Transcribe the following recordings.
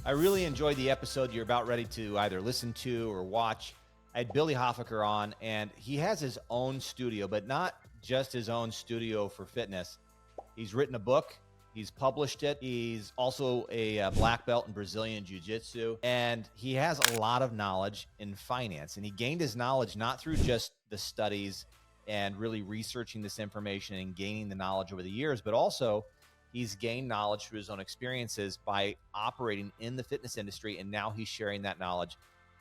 I really enjoyed the episode you're about ready to either listen to or watch. I had Billy Hofacker on, and he has his own studio, but not just his own studio for fitness. He's written a book. He's published it. He's also a black belt in Brazilian Jiu-Jitsu, and he has a lot of knowledge in finance. And he gained his knowledge not through just the studies and really researching this information and gaining the knowledge over the years, but also he's gained knowledge through his own experiences by operating in the fitness industry. And now he's sharing that knowledge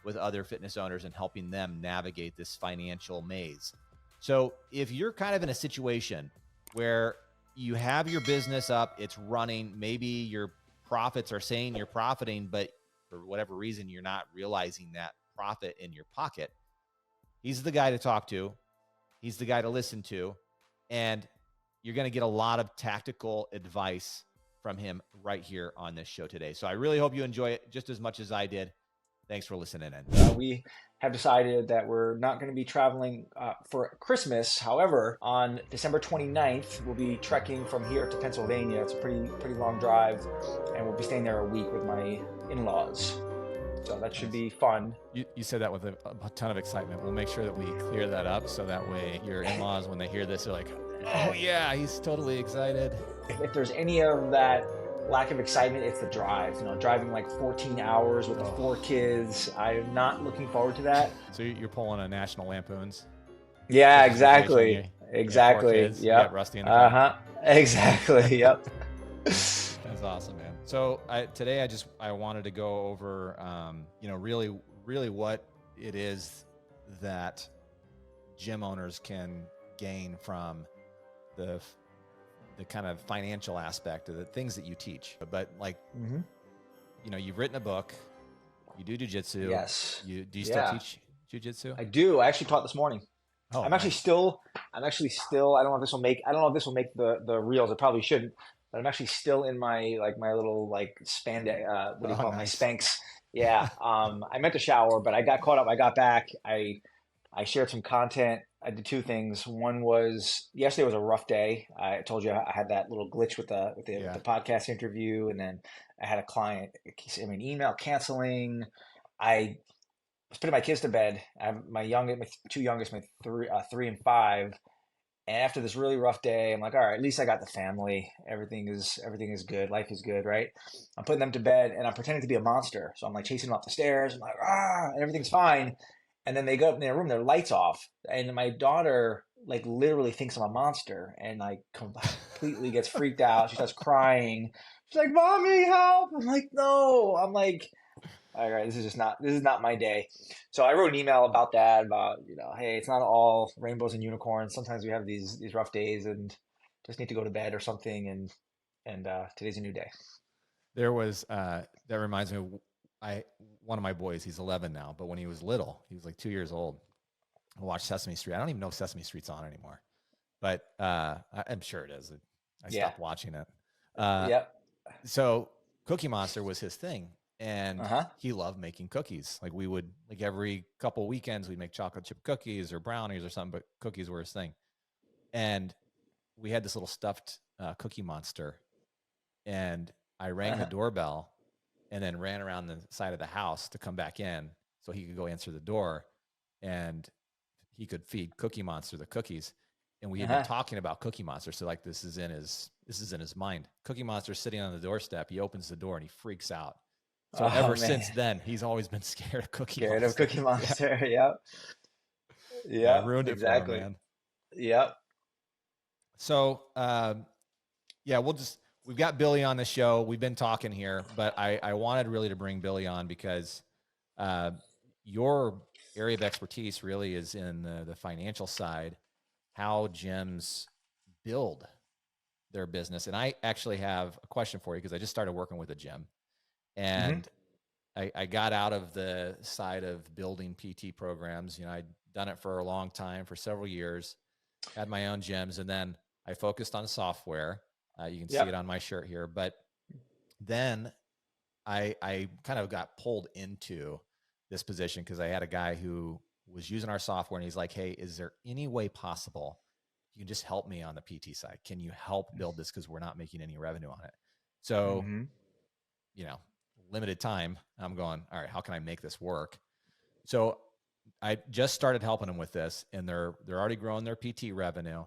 with other fitness owners and helping them navigate this financial maze. So if you're kind of in a situation where you have your business up, it's running, maybe your profits are saying you're profiting, but for whatever reason, you're not realizing that profit in your pocket, he's the guy to talk to. He's the guy to listen to. And you're going to get a lot of tactical advice from him right here on this show today. So I really hope you enjoy it just as much as I did. Thanks for listening in. We have decided that we're not going to be traveling for Christmas. However, on December 29th, we'll be trekking from here to Pennsylvania. It's a pretty long drive, and we'll be staying there a week with my in-laws. So that should be fun. You said that with a ton of excitement. We'll make sure that we clear that up so that way your in-laws, when they hear this, are like, oh yeah, he's totally excited. If there's any of that lack of excitement, it's the drive. Driving like 14 hours with the 4 kids. I'm not looking forward to that. So you're pulling a National Lampoons? Yeah, exactly. Exactly. Yeah. Rusty in the car. Exactly. Yep. That's awesome, man. So today I wanted to go over, really what it is that gym owners can gain from the kind of financial aspect of the things that you teach. But like, you've written a book, you do jiu-jitsu. Yes. Do you still teach jiu-jitsu? I do. I actually taught this morning. Oh, I'm actually still, I don't know if this will make the reels. It probably shouldn't, but I'm actually still in my little spandex, what do you call it? My Spanx. Yeah. I meant to shower, but I got caught up. I got back. I shared some content. I did 2 things. One was yesterday was a rough day. I told you I had that little glitch with the podcast interview, and then I had a client send me an email canceling. I was putting my kids to bed. I have my 2 youngest, my 3 and 5. And after this really rough day, I'm like, all right, at least I got the family. Everything is good. Life is good, right? I'm putting them to bed, and I'm pretending to be a monster. So I'm like chasing them up the stairs. I'm like, and everything's fine. And then they go up in their room, their lights off. And my daughter literally thinks I'm a monster and completely gets freaked out. She starts crying. She's like, "Mommy, help." I'm like, no. I'm like, all right, this is not my day. So I wrote an email about that, about, hey, it's not all rainbows and unicorns. Sometimes we have these rough days and just need to go to bed or something. And today's a new day. There was, that reminds me of, one of my boys, he's 11 now, but when he was little, he was like 2 years old. I watched Sesame Street. I don't even know if Sesame Street's on anymore, but I'm sure it is. I stopped watching it. Yep. So Cookie Monster was his thing, and he loved making cookies. Like we would, every couple weekends, we'd make chocolate chip cookies or brownies or something, but cookies were his thing. And we had this little stuffed Cookie Monster, and I rang the doorbell and then ran around the side of the house to come back in so he could go answer the door and he could feed Cookie Monster the cookies. And we had been talking about Cookie Monster. So this is in his mind. Cookie Monster's sitting on the doorstep. He opens the door and he freaks out. So ever since then, he's always been scared of Cookie Monster. Scared of Cookie Monster. Yep. Yeah. Ruined it for him, man. Yep. So, we've got Billy on the show. We've been talking here, but I wanted really to bring Billy on because your area of expertise really is in the financial side, how gyms build their business. And I actually have a question for you because I just started working with a gym, and I got out of the side of building PT programs. I'd done it for a long time, for several years, had my own gyms, and then I focused on software. You can see it on my shirt here. But then I kind of got pulled into this position because I had a guy who was using our software, and he's like, hey, is there any way possible you can just help me on the PT side? Can you help build this? Because we're not making any revenue on it. So, limited time. I'm going, all right, how can I make this work? So I just started helping them with this, and they're already growing their PT revenue.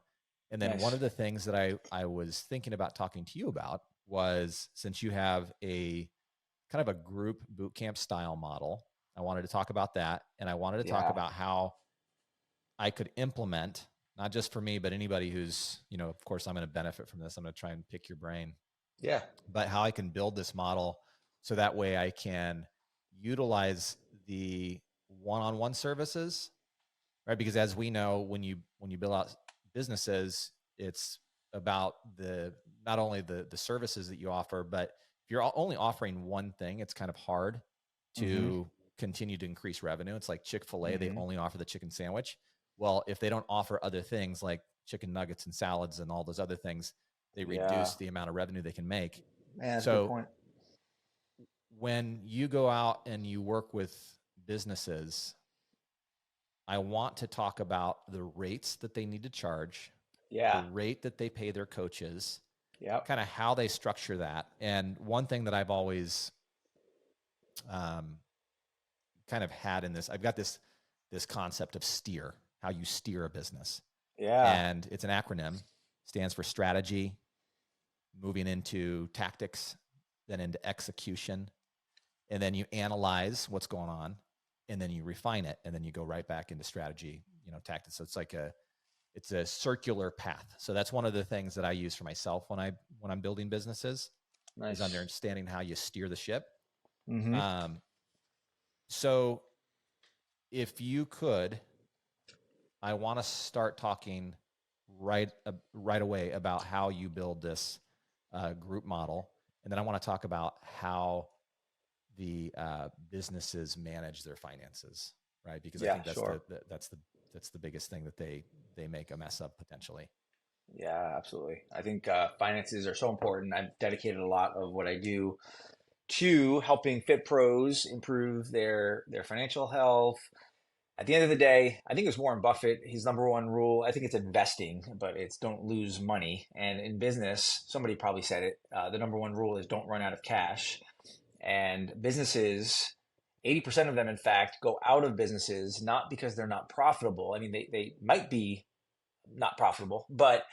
And then one Nice. of the things that I was thinking about talking to you about was, since you have a kind of a group boot camp style model, I wanted to talk about that. And I wanted to talk Yeah. about how I could implement, not just for me, but anybody who's, of course, I'm going to benefit from this. I'm going to try and pick your brain, Yeah. but how I can build this model so that way I can utilize the one-on-one services, right? Because as we know, when you build out businesses, it's about not only the services that you offer, but if you're only offering one thing, it's kind of hard Mm-hmm. to continue to increase revenue. It's like Chick-fil-A, they Mm-hmm. only offer the chicken sandwich. Well, if they don't offer other things like chicken nuggets and salads and all those other things, they Yeah. reduce the amount of revenue they can make. Man, that's a good So point. when you go out and you work with businesses, I want to talk about the rates that they need to charge, the Yeah. rate that they pay their coaches, Yep. kind of how they structure that. And one thing that I've always um, kind of had in this, I've got this concept of steer, how you steer a business. Yeah. And it's an acronym, stands for strategy, moving into tactics, then into execution. And then you analyze what's going on, and then you refine it, and then you go right back into strategy, tactics. So it's a circular path. So that's one of the things that I use for myself when I'm building businesses, is Nice. understanding how you steer the ship. Mm-hmm. So if you could, I want to start talking right away about how you build this group model, and then I want to talk about how the businesses manage their finances, right? Because I Yeah, think that's sure. that's the biggest thing that they make a mess up potentially. Yeah, absolutely. I think finances are so important. I've dedicated a lot of what I do to helping fit pros improve their financial health. At the end of the day, I think it's Warren Buffett. His number one rule, I think it's investing, but it's don't lose money. And in business, somebody probably said it. The number one rule is don't run out of cash. And businesses, 80% of them, in fact, go out of businesses not because they're not profitable. I mean, they might be not profitable, but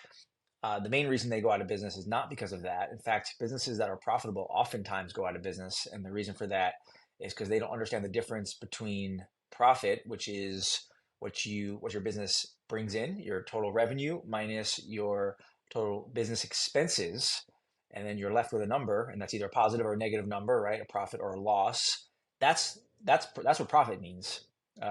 the main reason they go out of business is not because of that. In fact, businesses that are profitable oftentimes go out of business. And the reason for that is because they don't understand the difference between profit, which is what your business brings in, your total revenue minus your total business expenses. And then you're left with a number, and that's either a positive or a negative number, right? A profit or a loss. That's what profit means.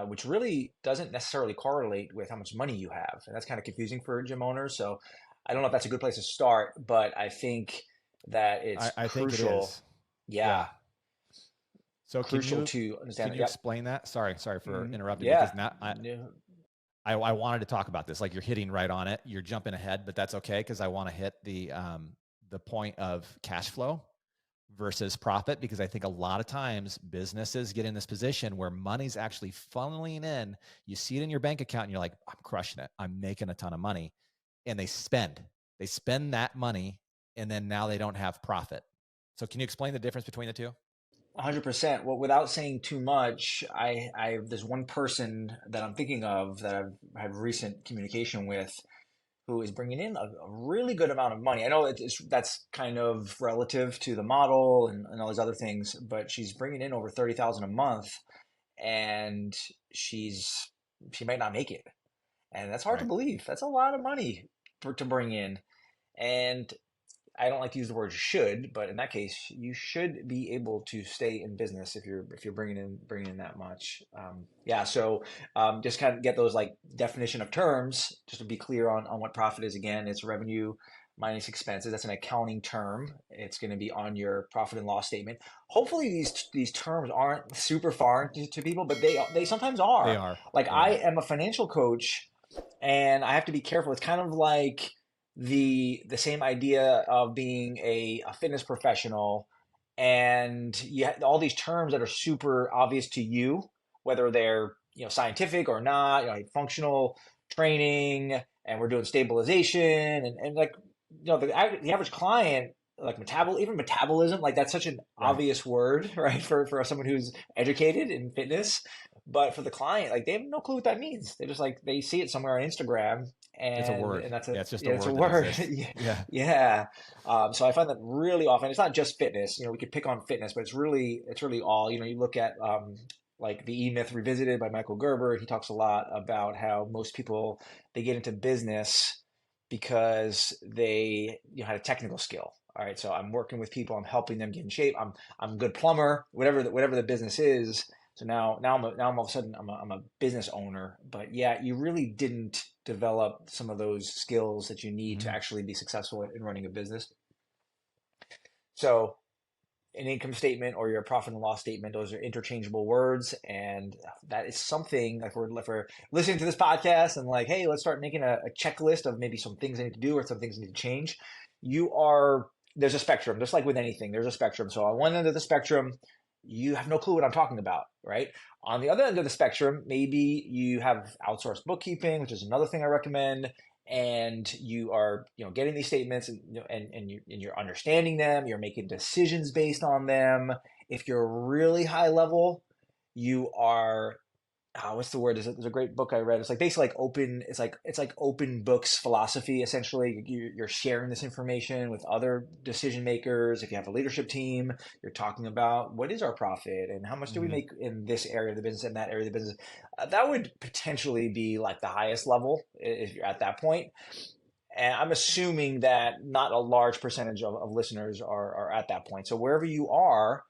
Which really doesn't necessarily correlate with how much money you have. And that's kind of confusing for gym owners. So I don't know if that's a good place to start, but I think that it's I think it crucial. is. Yeah, Yeah. So crucial to understand can it. you Yep. explain that? Sorry for Hmm. interrupting, Yeah. because now Yeah. I wanted to talk about this. Like, you're hitting right on it. You're jumping ahead, but that's okay, because I want to hit the point of cash flow versus profit, because I think a lot of times businesses get in this position where money's actually funneling in. You see it in your bank account and you're like, I'm crushing it, I'm making a ton of money. And they spend that money, and then now they don't have profit. So can you explain the difference between the two? 100%. Well, without saying too much, there's one person that I'm thinking of that I've had recent communication with who is bringing in a really good amount of money. I know that's kind of relative to the model and all these other things, but she's bringing in over 30,000 a month, and she might not make it, and that's hard to Right. believe. That's a lot of money to bring in, and I don't like to use the word should, but in that case, you should be able to stay in business if you're bringing in that much. Yeah, so just kind of get those like definition of terms, just to be clear on what profit is. Again, it's revenue minus expenses. That's an accounting term. It's going to be on your profit and loss statement. Hopefully, these terms aren't super foreign to people, but they sometimes They are. are. Like They I are. am a financial coach, and I have to be careful. It's kind of like the same idea of being a fitness professional, and you have all these terms that are super obvious to you, whether they're scientific or not, like functional training, and we're doing stabilization, and like the average client like even metabolism, like that's such an Right. obvious word, right? For someone who's educated in fitness, but for the client, like they have no clue what that means. They just like they see it somewhere on Instagram, It's a word. and that's a Yeah, it's just a yeah, it's a word that word. exists. Yeah. Yeah. Yeah. So I find that really often it's not just fitness. We could pick on fitness, but it's really all. You look at like the E Myth Revisited by Michael Gerber. He talks a lot about how most people they get into business because they had a technical skill. All right, so I'm working with people, I'm helping them get in shape. I'm a good plumber, whatever the business is. So now I'm all of a sudden I'm a business owner. But yeah, you really didn't develop some of those skills that you need to Mhm. actually be successful in running a business. So an income statement or your profit and loss statement, those are interchangeable words. And that is something like if we're listening to this podcast and like, hey, let's start making a checklist of maybe some things I need to do or some things I need to change. There's a spectrum, just like with anything, there's a spectrum. So on one end of the spectrum, you have no clue what I'm talking about, right? On the other end of the spectrum, maybe you have outsourced bookkeeping, which is another thing I recommend, and you are getting these statements and you're understanding them, you're making decisions based on them. If you're really high level, you are what's the word? There's a great book I read. It's like basically like open. It's like open books philosophy. Essentially, you're sharing this information with other decision makers. If you have a leadership team, you're talking about what is our profit and how much do we Mhm. make in this area of the business and that area of the business. That would potentially be like the highest level if you're at that point. And I'm assuming that not a large percentage of listeners are at that point. So wherever you are,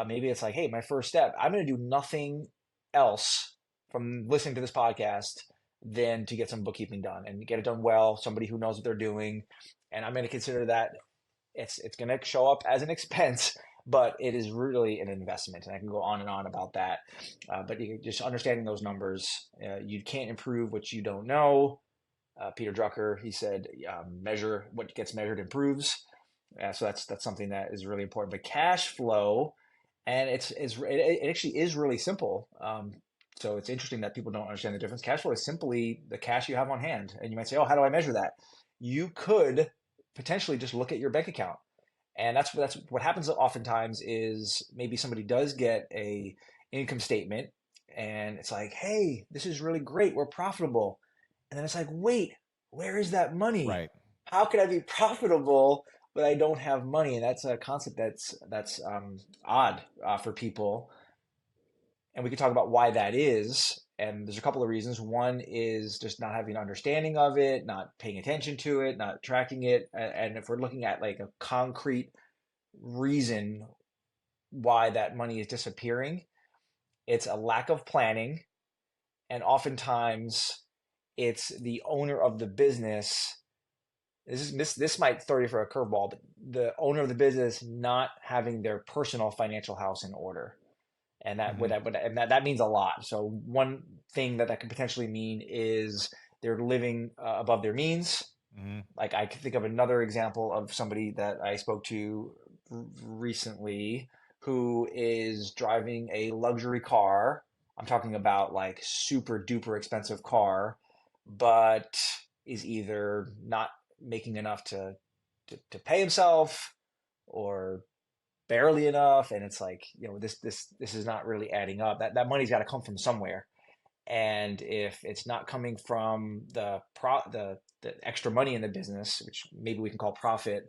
maybe it's like, hey, my first step, I'm going to do nothing else from listening to this podcast than to get some bookkeeping done and get it done well, somebody who knows what they're doing. And I'm going to consider that it's going to show up as an expense, but it is really an investment. And I can go on and on about that. But just understanding those numbers, you can't improve what you don't know. Peter Drucker, he said, measure what gets measured improves. So that's something that is really important. But cash flow, and it actually is really simple. So it's interesting that people don't understand the difference. Cash flow is simply the cash you have on hand, and you might say, "Oh, how do I measure that?" You could potentially just look at your bank account, and that's what happens oftentimes is maybe somebody does get a income statement, and it's like, "Hey, this is really great. We're profitable." And then it's like, wait, where is that money? Right. How can I be profitable but I don't have money? And that's a concept that's odd for people. And we could talk about why that is. And there's a couple of reasons. One is just not having an understanding of it, not paying attention to it, not tracking it. And if we're looking at like a concrete reason why that money is disappearing, it's a lack of planning. And oftentimes it's the owner of the business. This might throw you for a curveball, but the owner of the business not having their personal financial house in order, and Mhm. that means a lot. So one thing that could potentially mean is they're living above their means. Mhm. Like I could think of another example of somebody that I spoke to recently who is driving a luxury car. I'm talking about like super duper expensive car, but is either not making enough to pay himself or barely enough. And it's like, this is not really adding up. That money's got to come from somewhere. And if it's not coming from the extra money in the business, which maybe we can call profit,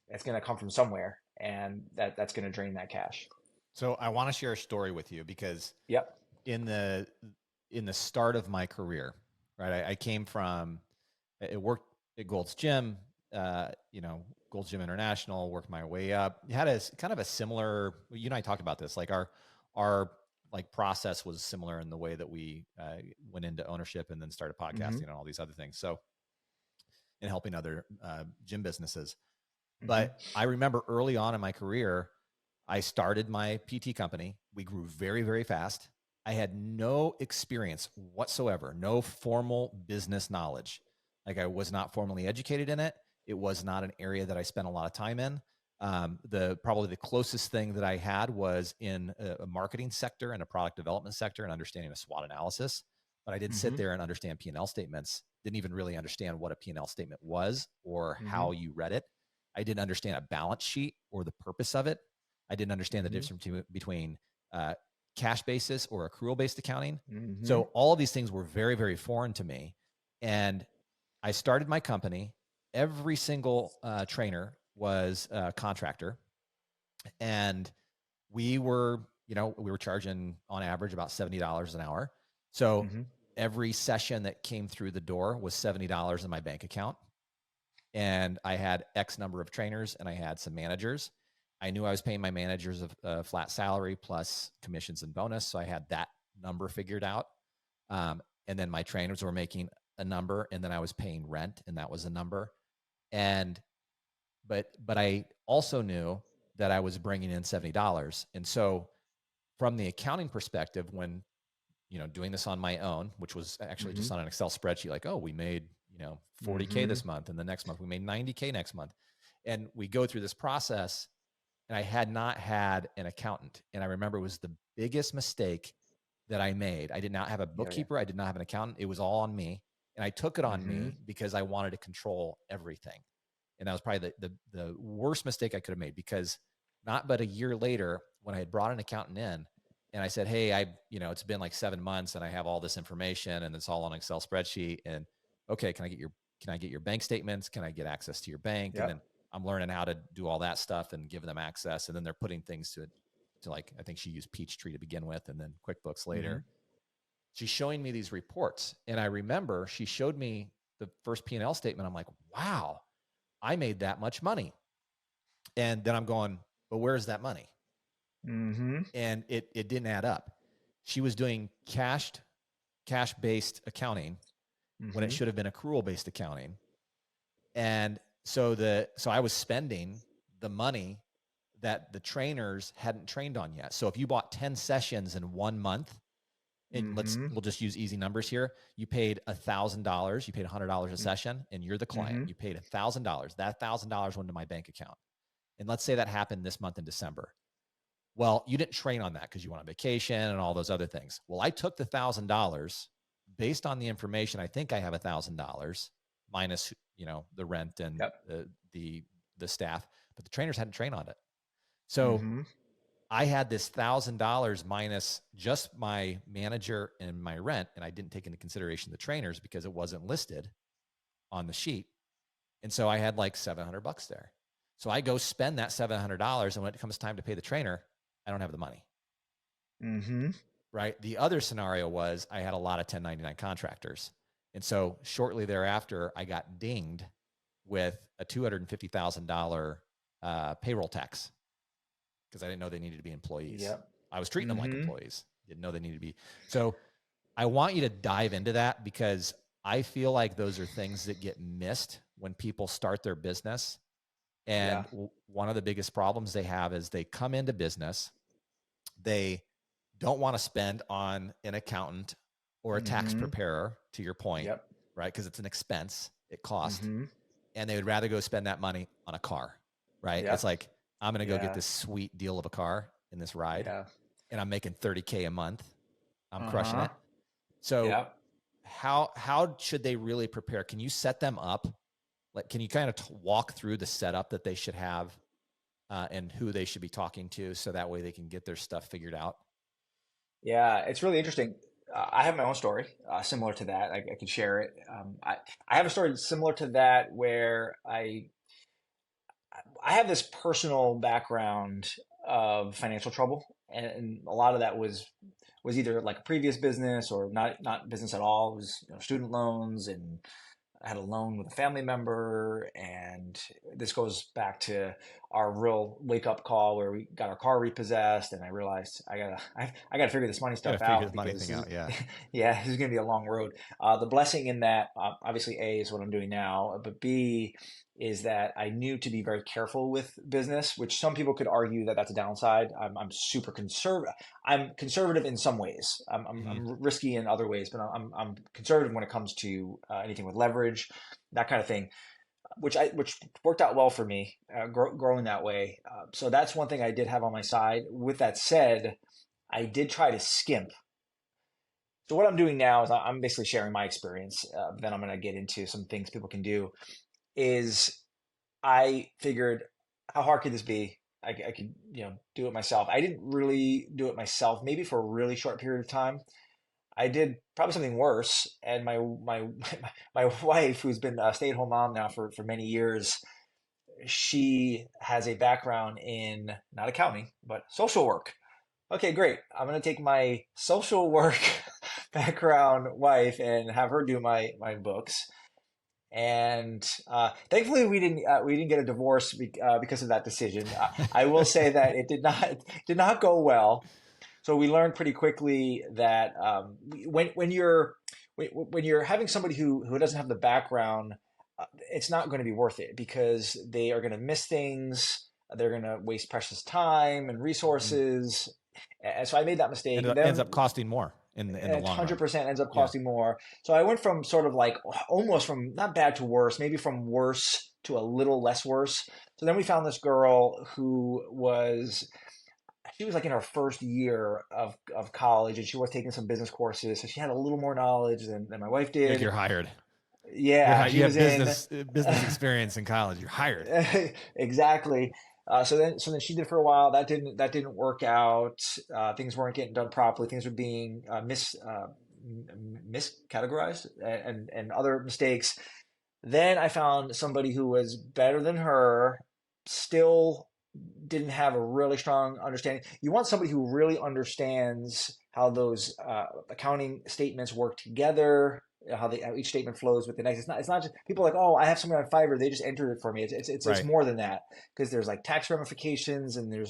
it's going to come from somewhere, and that's going to drain that cash. So I want to share a story with you because Yep. in the in the start of my career, right, I came from it worked at Gold's Gym, Gold's Gym International, worked my way up. It had a kind of a similar, you and I talked about this, like our like process was similar in the way that we went into ownership and then started Mm-hmm. podcasting and all these other things. So, and helping other gym businesses. Mm-hmm. But I remember early on in my career, I started my PT company. We grew very, very fast. I had no experience whatsoever, no formal business knowledge. Like I was not formally educated in it. It was not an area that I spent a lot of time in. Probably the closest thing that I had was in a marketing sector and a product development sector and understanding a SWOT analysis. But I didn't sit Mm-hmm. there and understand P&L statements. Didn't even really understand what a P&L statement was or Mm-hmm. how you read it. I didn't understand a balance sheet or the purpose of it. I didn't understand the Mhm. difference between cash basis or accrual based accounting. So Mhm. all of these things were very, very foreign to me. And I started my company. Every single trainer was a contractor, and we were charging on average about $70 an hour. So Mhm. every session that came through the door was $70 in my bank account. And I had X number of trainers and I had some managers. I knew I was paying my managers a flat salary plus commissions and bonus. So I had that number figured out. And then my trainers were making a number, and then I was paying rent, and that was a number. And but I also knew that I was bringing in $70. And so from the accounting perspective, when doing this on my own, which was actually just Mhm. on an Excel spreadsheet, like, oh, we made 40K Mhm. this month, and the next month we made 90K next month, and we go through this process. And I had not had an accountant, and I remember it was the biggest mistake that I made. I did not have a Yeah. Yeah. bookkeeper. I did not have an accountant. It was all on me, and I took it on Mhm. me because I wanted to control everything. And that was probably the worst mistake I could have made, because not but a year later, when I had brought an accountant in, and I said, hey, it's been like 7 months and I have all this information and it's all on an Excel spreadsheet. And okay, can I get your bank statements? Can I get access to your bank? And then Yep. I'm learning how to do all that stuff and give them access. And then they're putting things to like, I think she used Peachtree to begin with, and then QuickBooks later. Mhm. She's showing me these reports. And I remember she showed me the first P&L statement. I'm like, wow, I made that much money. And then I'm going, but where's that money? Mhm. And it didn't add up. She was doing cash based accounting when it Mhm. should have been accrual based accounting. And so I was spending the money that the trainers hadn't trained on yet. So if you bought 10 sessions in 1 month, and Mhm. we'll just use easy numbers here. You paid $1,000, you paid $100 a session, and you're the client. Mhm. You paid $1,000. That $1,000 went to my bank account. And let's say that happened this month in December. Well, you didn't train on that because you went on vacation and all those other things. Well, I took the $1,000 based on the information. I think I have $1,000 minus, the rent and Yep. the staff, but the trainers hadn't trained on it. So Mhm. I had this $1,000 minus just my manager and my rent, and I didn't take into consideration the trainers because it wasn't listed on the sheet. And so I had like $700 there. So I go spend that $700, and when it comes time to pay the trainer, I don't have the money. Mhm. Right. The other scenario was I had a lot of 1099 contractors. And so shortly thereafter, I got dinged with a $250,000 payroll tax because I didn't know they needed to be employees. Yep. I was treating them like Mhm. employees, didn't know they needed to be. So I want you to dive into that, because I feel like those are things that get missed when people start their business. Yeah. And one of the biggest problems they have is they come into business, they don't want to spend on an accountant or a tax Mhm. preparer, to your point, Yep. right? Because it's an expense, it costs, Mhm. and they would rather go spend that money on a car, right? It's Yep. like, I'm going to go get Yeah. this sweet deal of a car in this ride, Yeah. and I'm making 30K a month. I'm crushing Uh-huh. it. So Yep. how should they really prepare? Can you set them up? Like, can you kind of walk through the setup that they should have, and who they should be talking to, so that way they can get their stuff figured out? Yeah, it's really interesting. I have my own story similar to that. I could share it. I have a story similar to that where I have this personal background of financial trouble, and a lot of that was either like a previous business or not business at all. It was student loans, and I had a loan with a family member, and this goes back to our real wake up call where we got our car repossessed, and I realized I gotta figure this money Got to stuff figure out the money because thing out. Yeah. yeah, this is gonna be a long road. The blessing in that, obviously, A is what I'm doing now, but B is that I knew to be very careful with business, which some people could argue that that's a downside. I'm super conservative. I'm conservative in some ways. Hmm. I'm risky in other ways, but I'm conservative when it comes to anything with leverage, that kind of thing, which worked out well for me, growing that way. So that's one thing I did have on my side. With that said, I did try to skimp. So what I'm doing now is I'm basically sharing my experience. Then I'm going to get into some things people can do. Is I figured, how hard could this be? I could, do it myself. I didn't really do it myself, maybe for a really short period of time. I did probably something worse, and my wife, who's been a stay-at-home mom now for many years, she has a background in not accounting, but social work. Okay, great. I'm gonna take my social work background wife and have her do my books. And thankfully, we didn't get a divorce because of that decision. I will say that it did not go well. So we learned pretty quickly that when you're having somebody who doesn't have the background, it's not going to be worth it because they are going to miss things. They're going to waste precious time and Mhm. resources. And so I made that And mistake. it ends Then up costing more in the long run. 100% ends up Yeah. costing more. So I went from sort of like almost from not bad to worse, maybe from worse to a little less worse. So then we found this girl who she was like in her first year of college, and she was taking some business courses. So she had a little more knowledge than my wife Like did. you're hired. Yeah, You she have was in. business experience in college. You're hired. Exactly. So then she did for a while. That didn't work out. Things weren't getting done properly. Things were being miscategorized and other mistakes. Then I found somebody who was better than her, still didn't have a really strong understanding. You want somebody who really understands how those accounting statements work together, how each statement flows with the next. It's not just people are like, oh, I have something on Fiverr, they just entered it for me. It's Right. more than that because there's like tax ramifications and Hmm.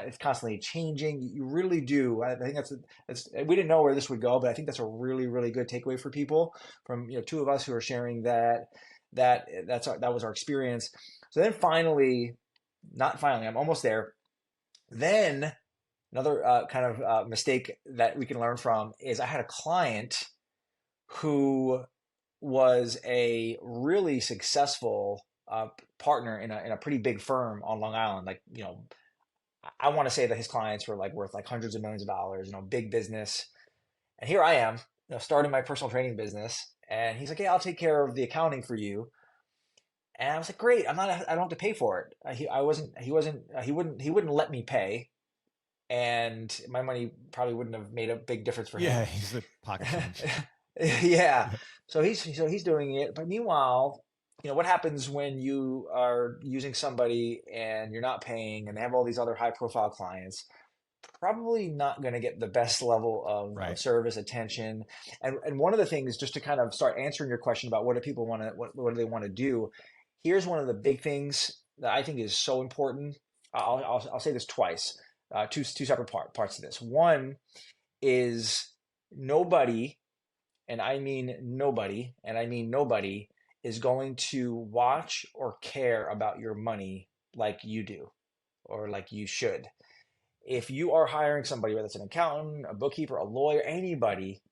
it's constantly changing. You really do. I think that's we didn't know where this would go, but I think that's a really really good takeaway for people from two of us who are sharing that was our experience. So then finally, not finally, I'm almost there. Then another kind of mistake that we can learn from is I had a client who was a really successful partner in a pretty big firm on Long Island. Like, I want to say that his clients were like worth like hundreds of millions of dollars, big business. And here I am, starting my personal training business. And he's like, "Hey, I'll take care of the accounting for you." And I was like, "Great! I don't have to pay for it." He wouldn't let me pay, and my money probably wouldn't have made a big difference for him. Yeah, he's the pocket change. Yeah. So he's doing it. But meanwhile, what happens when you are using somebody and you're not paying and they have all these other high profile clients? Probably not going to get the best level of Right. service, attention. And one of the things, just to kind of start answering your question about what do people want to, what do they want to do? Here's one of the big things that I think is so important. I'll say this twice, two separate parts of this. One is nobody, and I mean nobody, and I mean nobody is going to watch or care about your money like you do or like you should. If you are hiring somebody, whether it's an accountant, a bookkeeper, a lawyer, anybody,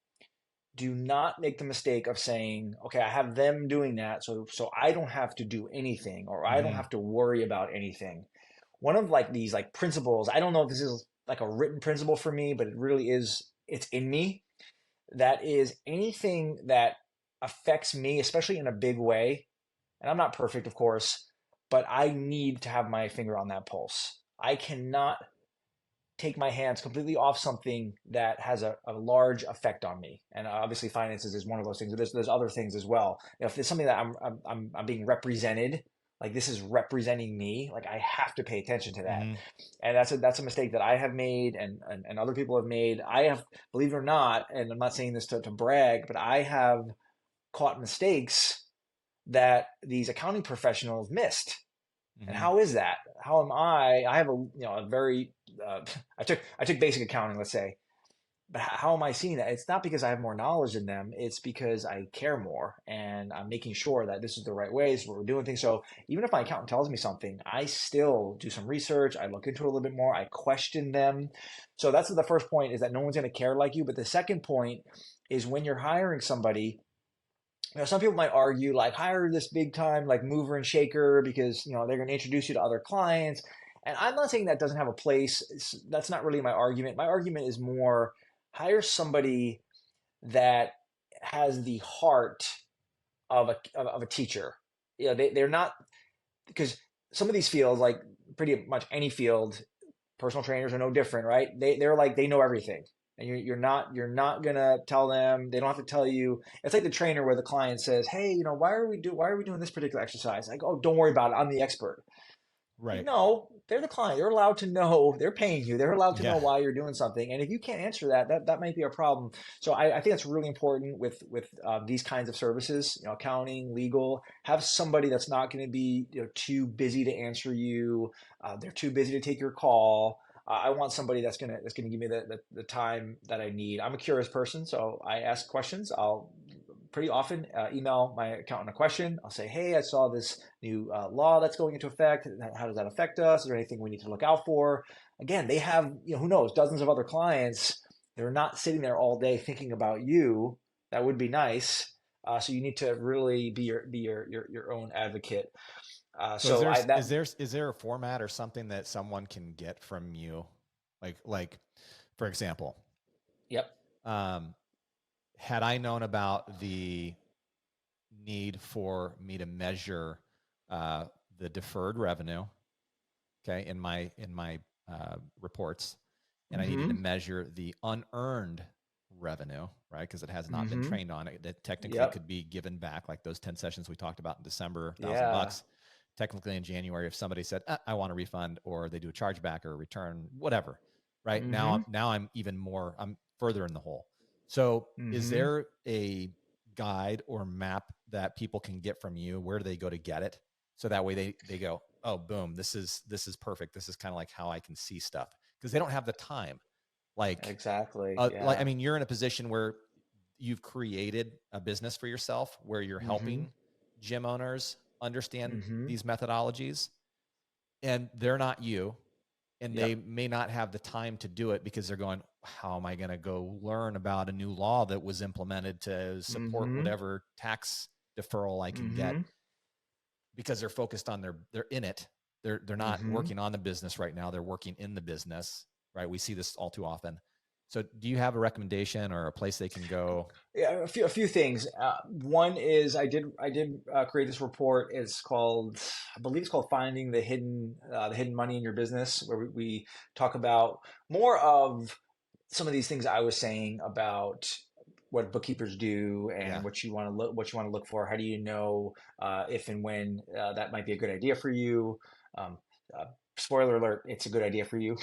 do not make the mistake of saying, "Okay, I have them doing that, so I don't have to do anything or I don't Hmm. have to worry about anything." One of like these like principles, I don't know if this is like a written principle for me, but it really is, it's in me. That is anything that affects me, especially in a big way. And I'm not perfect, of course, but I need to have my finger on that pulse. I cannot take my hands completely off something that has a large effect on me. And obviously, finances is one of those things. There's other things as well. If there's something that I'm being represented, like this is representing me, like I have to pay attention to that. Hmm. And that's a mistake that I have made and other people have made. I have, believe it or not, and I'm not saying this to brag, but I have caught mistakes that these accounting professionals missed. And Hmm. how is that? How am I? I have a very I took basic accounting, let's say, but how am I seeing that? It's not because I have more knowledge than them. It's because I care more and I'm making sure that this is the right way. This is what we're doing things. So even if my accountant tells me something, I still do some research. I look into it a little bit more. I question them. So that's the first point, is that no one's going to care like you. But the second point is when you're hiring somebody, some people might argue like hire this big time like mover and shaker because they're going to introduce you to other clients. And I'm not saying that doesn't have a place. That's not really my argument. My argument is more hire somebody that has the heart of a teacher. They're not. because some of these fields, like pretty much any field, personal trainers are no different, right? They're like they know everything, and you're not gonna tell them. They don't have to tell you. It's like the trainer where the client says, "Hey, why are we doing this particular exercise?" Like, "Oh, don't worry about it. I'm the expert." Like, Right. no, they're the client. They're allowed to know. They're paying you. They're allowed to know Yeah. why you're doing something. And if you can't answer that, that might be a problem. So I think that's really important with these kinds of services. Accounting, legal. Have somebody that's not going to be too busy to answer you. They're too busy to take your call. I want somebody that's gonna give me the time that I need. I'm a curious person, so I ask questions. I'll pretty often email my accountant a question. I'll say, "Hey, I saw this new law that's going into effect. How does that affect us? Is there anything we need to look out for?" Again, they have, who knows, dozens of other clients. They're not sitting there all day thinking about you. That would be nice. So you need to really be your own advocate. So is So there I that is there a format or something that someone can get from you? Like for example, Yep. um, had I known about the need for me to measure uh, the deferred revenue, okay, in my reports, and I needed to Mm-hmm. measure the unearned revenue, right? Because it has not been Mm-hmm. trained on it. That technically Yep. could be given back, like those 10 sessions we talked about in December, Yeah. $1,000. Technically, in January, if somebody said, I want a refund, or they do a chargeback or a return, whatever, right? Mm-hmm. Now I'm further in the hole. So, is Mm-hmm. there a guide or map that people can get from you? Where do they go to get it? So that way they go, oh, boom, this is perfect. This is kind of like how I can see stuff, because they don't have the time. Like, Exactly. I Yeah. mean, you're in a position where you've created a business for yourself where you're Mm-hmm. helping gym owners understand Mm-hmm. these methodologies, and they're not you, and they Yep. may not have the time to do it because they're going, how am I going to go learn about a new law that was implemented to support Mm-hmm. whatever tax deferral I can get? Mm-hmm. Because they're focused on they're in it. They're not Mm-hmm. working on the business right now. They're working in the business, right? We see this all too often. So do you have a recommendation or a place they can go? Yeah, a few things. One is I did create this report. It's called, I believe it's called "Finding the Hidden Money in Your Business," where we talk about more of some of these things I was saying about what bookkeepers do and Yeah. what you want to look for. How do you know if and when that might be a good idea for you? Um, uh, Spoiler alert, it's a good idea for you.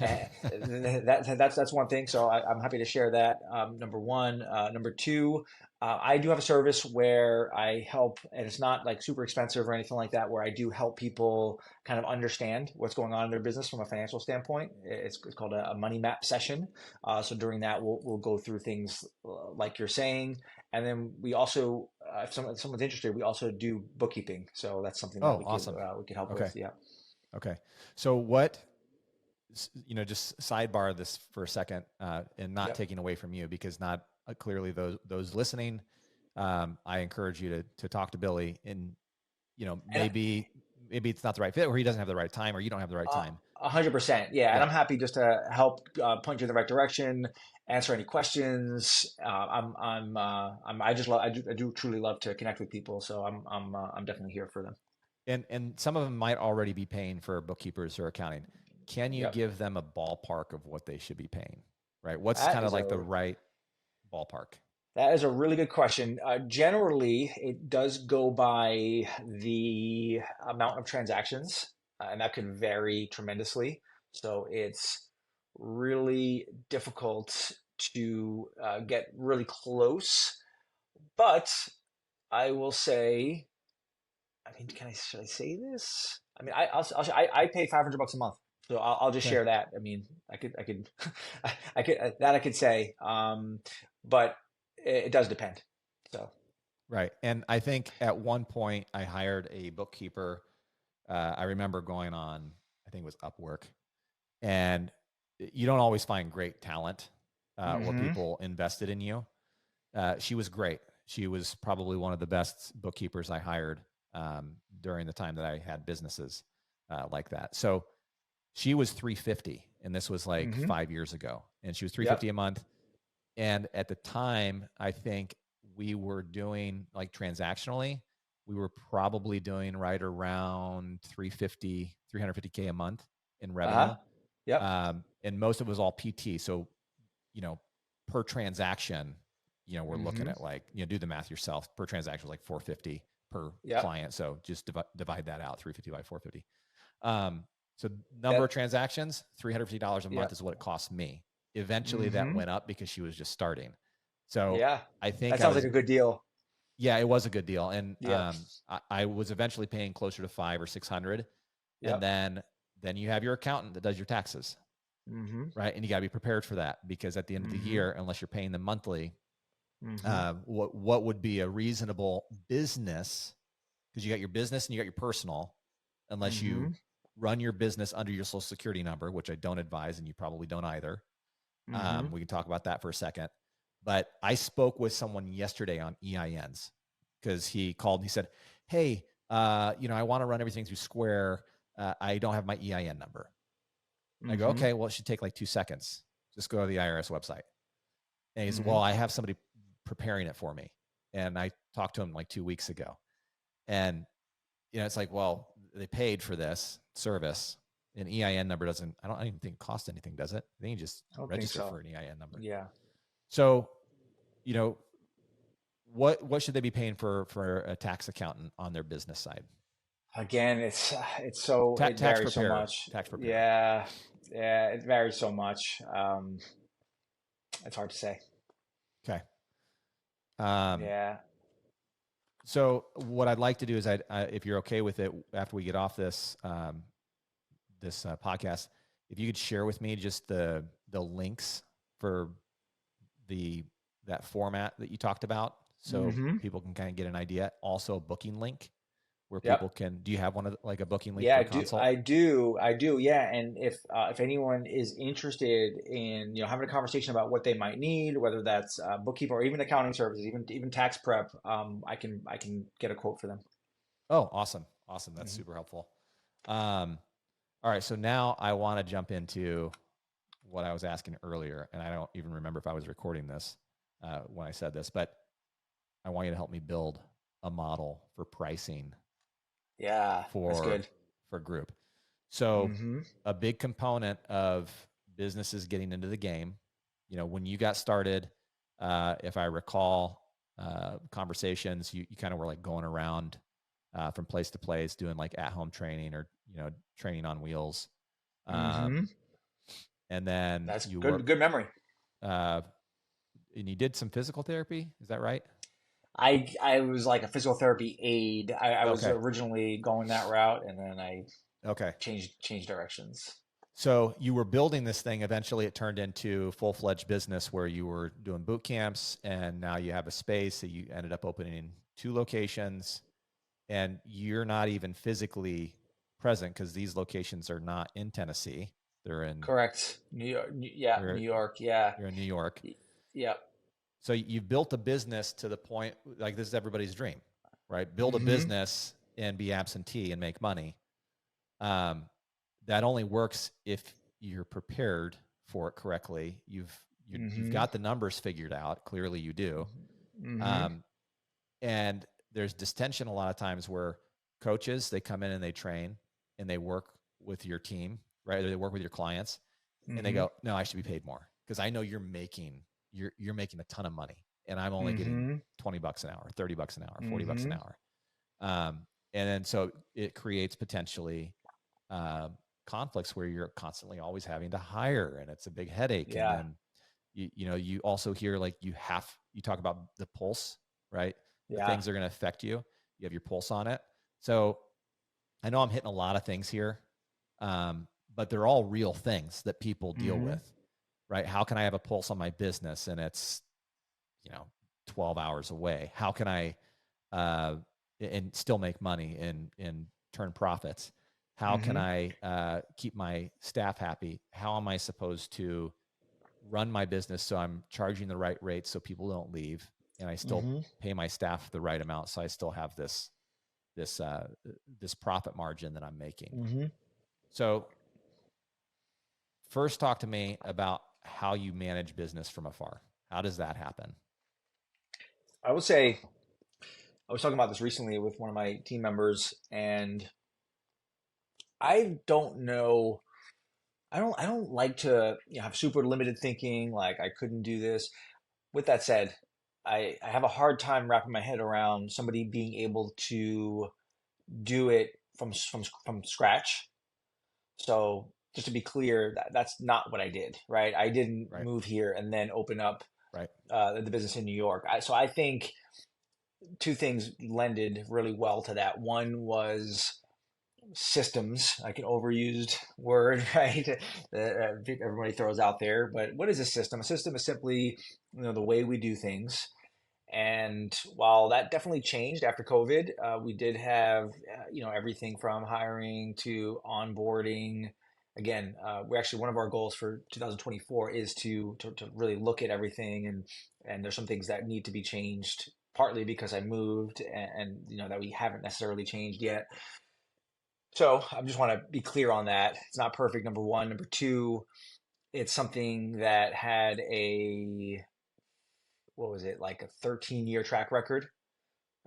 That's one thing. So I'm happy to share that. Number one. Number two, I do have a service where I help, and it's not like super expensive or anything like that, where I do help people kind of understand what's going on in their business from a financial standpoint. It's called a money map session. So during that, we'll go through things like you're saying, and then we also, if someone's interested, we also do bookkeeping. So that's something that Oh, we could awesome. we could help Okay. with. Yeah. Okay. So what, just sidebar this for a second, and not Yep. taking away from you, because not clearly those listening, I encourage you to talk to Billy, and And maybe it's not the right fit, or he doesn't have the right time, or you don't have the right uh, time. 100%. Yeah, and Yeah. I'm happy just to help point you in the right direction, answer any questions. I do truly love to connect with people, so I'm definitely here for them. And some of them might already be paying for bookkeepers or accounting. Can you Yep. give them a ballpark of what they should be paying? Right? What's That kind of is like the a right ballpark? That is a really good question. Generally, it does go by the amount of transactions, and that can vary tremendously. So it's really difficult to get really close. But I will say, I mean, should I say this? I mean, I pay $500 a month, so I'll just Okay. share that. I mean, I could, that I could say, but it does depend. So, Right. And I think at one point I hired a bookkeeper. I remember going on, I think it was Upwork, and you don't always find great talent, or hmm people invested in you. She was great. She was probably one of the best bookkeepers I hired, during the time that I had businesses like that. So she was 350, and this was like hmm 5 years ago, and she was yep, 350 a month. And at the time, I think we were doing, like, transactionally, we were probably doing right around 350K a month in revenue. Uh-huh. Yep. And most of it was all PT. So, per transaction, we're looking Mm-hmm. at like, do the math yourself. Per transaction was like 450 per Yep. client. So just divide that out, 350 by 450. So number of That. transactions, $350 a month Yep. is what it cost me. Eventually that Mm-hmm. went up because she was just starting. So Yeah. I think That I sounds like was, a good deal. yeah, it was a good deal. And Yep. I was eventually paying closer to 500 or 600. And Yep. then you have your accountant that does your taxes, Mm-hmm. right? And you got to be prepared for that, because at the end of the Mm-hmm. year, unless you're paying them monthly, Mm-hmm. what would be a reasonable business, because you got your business and you got your personal, unless you Mm-hmm. run your business under your social security number, which I don't advise, and you probably don't either. Mm-hmm. We can talk about that for a second. But I spoke with someone yesterday on EINs, because he called and he said, hey, I want to run everything through Square. I don't have my EIN number. I go, Mm-hmm. okay, well, it should take like 2 seconds. Just go to the IRS website. And he said, Mm-hmm. well, I have somebody preparing it for me. And I talked to him like 2 weeks ago. And, it's like, well, they paid for this service. An EIN number doesn't, I don't even think it costs anything, does it? I think you just I don't think register so. for an EIN number. Yeah. So, you know, what should they be paying for a tax accountant on their business side? Again, it Tax varies so preparer, much. tax preparer. Yeah. Yeah, it varies so much. It's hard to say. Okay. Um, Yeah. so what I'd like to do is, if you're okay with it, after we get off this podcast, if you could share with me just the links for the that format that you talked about, so Mm-hmm. people can kind of get an idea. Also, a booking link where people Yep. can. Do you have one of like a booking link Yeah, for I a do. consult? I do. I do. Yeah. And if anyone is interested in having a conversation about what they might need, whether that's bookkeeper or even accounting services, even tax prep, I can get a quote for them. Oh, awesome, awesome. That's Hmm. super helpful. Um, all right, so now I want to jump into what I was asking earlier, and I don't even remember if I was recording this when I said this, but I want you to help me build a model for pricing Yeah, that's for good. group. So Hmm. a big component of businesses getting into the game, when you got started, if I recall conversations, you kind of were like going around from place to place doing like at-home training, or training on wheels. Hmm. Um, and then That's you good. work Good memory. uh, and you did some physical therapy. Is that right? I was like a physical therapy aide. I was Okay. originally going that route, and then I Okay. changed directions. So you were building this thing. Eventually, it turned into full-fledged business where you were doing boot camps, and now you have a space that you ended up opening 2 locations, and you're not even physically present because these locations are not in Tennessee. They're in Correct. Yeah, New they're York. Yeah. they're in New York. Yep. So you've built a business to the point, like, this is everybody's dream, right? Build a Hmm. business and be absentee and make money. Um, that only works if you're prepared for it correctly. You've Hmm. got the numbers figured out. Clearly, you do. Hmm. Um, and there's distension a lot of times where coaches, they come in and they train and they work with your team, right? Or they work with your clients, and they Hmm. go, "No, I should be paid more because I know you're making a ton of money, and I'm only getting Hmm. $20 an hour, $30 an hour, $40 an Hmm. hour." And then so it creates potentially uh, conflicts where you're constantly always having to hire, and it's a big headache. And Yeah. then you also hear, like, you talk about the pulse, right? The Yeah. things that are going to affect you. You have your pulse on it. So I know I'm hitting a lot of things here, but they're all real things that people deal Hmm. with, right? How can I have a pulse on my business and it's, you know, 12 hours away? How can I uh, and still make money and turn profits? How can Hmm. I keep my staff happy? How am I supposed to run my business so I'm charging the right rate so people don't leave, and I still Hmm. pay my staff the right amount so I still have this this profit margin that I'm making? Hmm. So first, talk to me about how you manage business from afar. How does that happen? I would say I was talking about this recently with one of my team members, and I don't know. I don't like to have super limited thinking. Like I couldn't do this. With that said, I have a hard time wrapping my head around somebody being able to do it from scratch. So just to be clear, that's not what I did, right? I didn't Right. move here and then open up Right. the business in New York. So I think two things lended really well to that. One was systems, like an overused word, right? That everybody throws out there. But what is a system? A system is simply, the way we do things. And while that definitely changed after COVID, we did have, everything from hiring to onboarding. Again, we're actually, one of our goals for 2024 is to really look at everything, and there's some things that need to be changed, partly because I moved, and that we haven't necessarily changed yet. So I just want to be clear on that. It's not perfect, number one. Number two, it's something that had what was it, like a 13-year track record.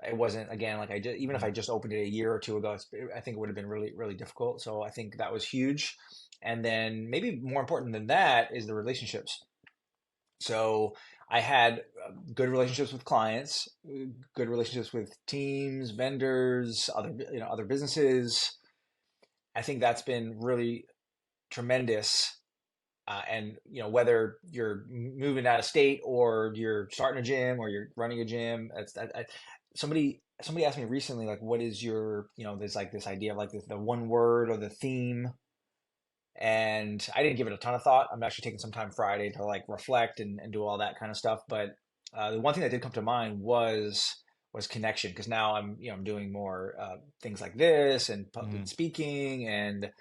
It wasn't, again, like even if Mm. I just opened it a year or two ago, I think it would have been really, really difficult. So I think that was huge. And then maybe more important than that is the relationships. So I had good relationships with clients, good relationships with teams, vendors, other businesses. I think that's been really tremendous. And whether you're moving out of state or you're starting a gym or you're running a gym, somebody asked me recently, like, what is your, there's like this idea of like the one word or the theme, and I didn't give it a ton of thought. I'm actually taking some time Friday to like reflect and do all that kind of stuff. But the one thing that did come to mind was connection, because now I'm doing more things like this and public Mm. speaking, and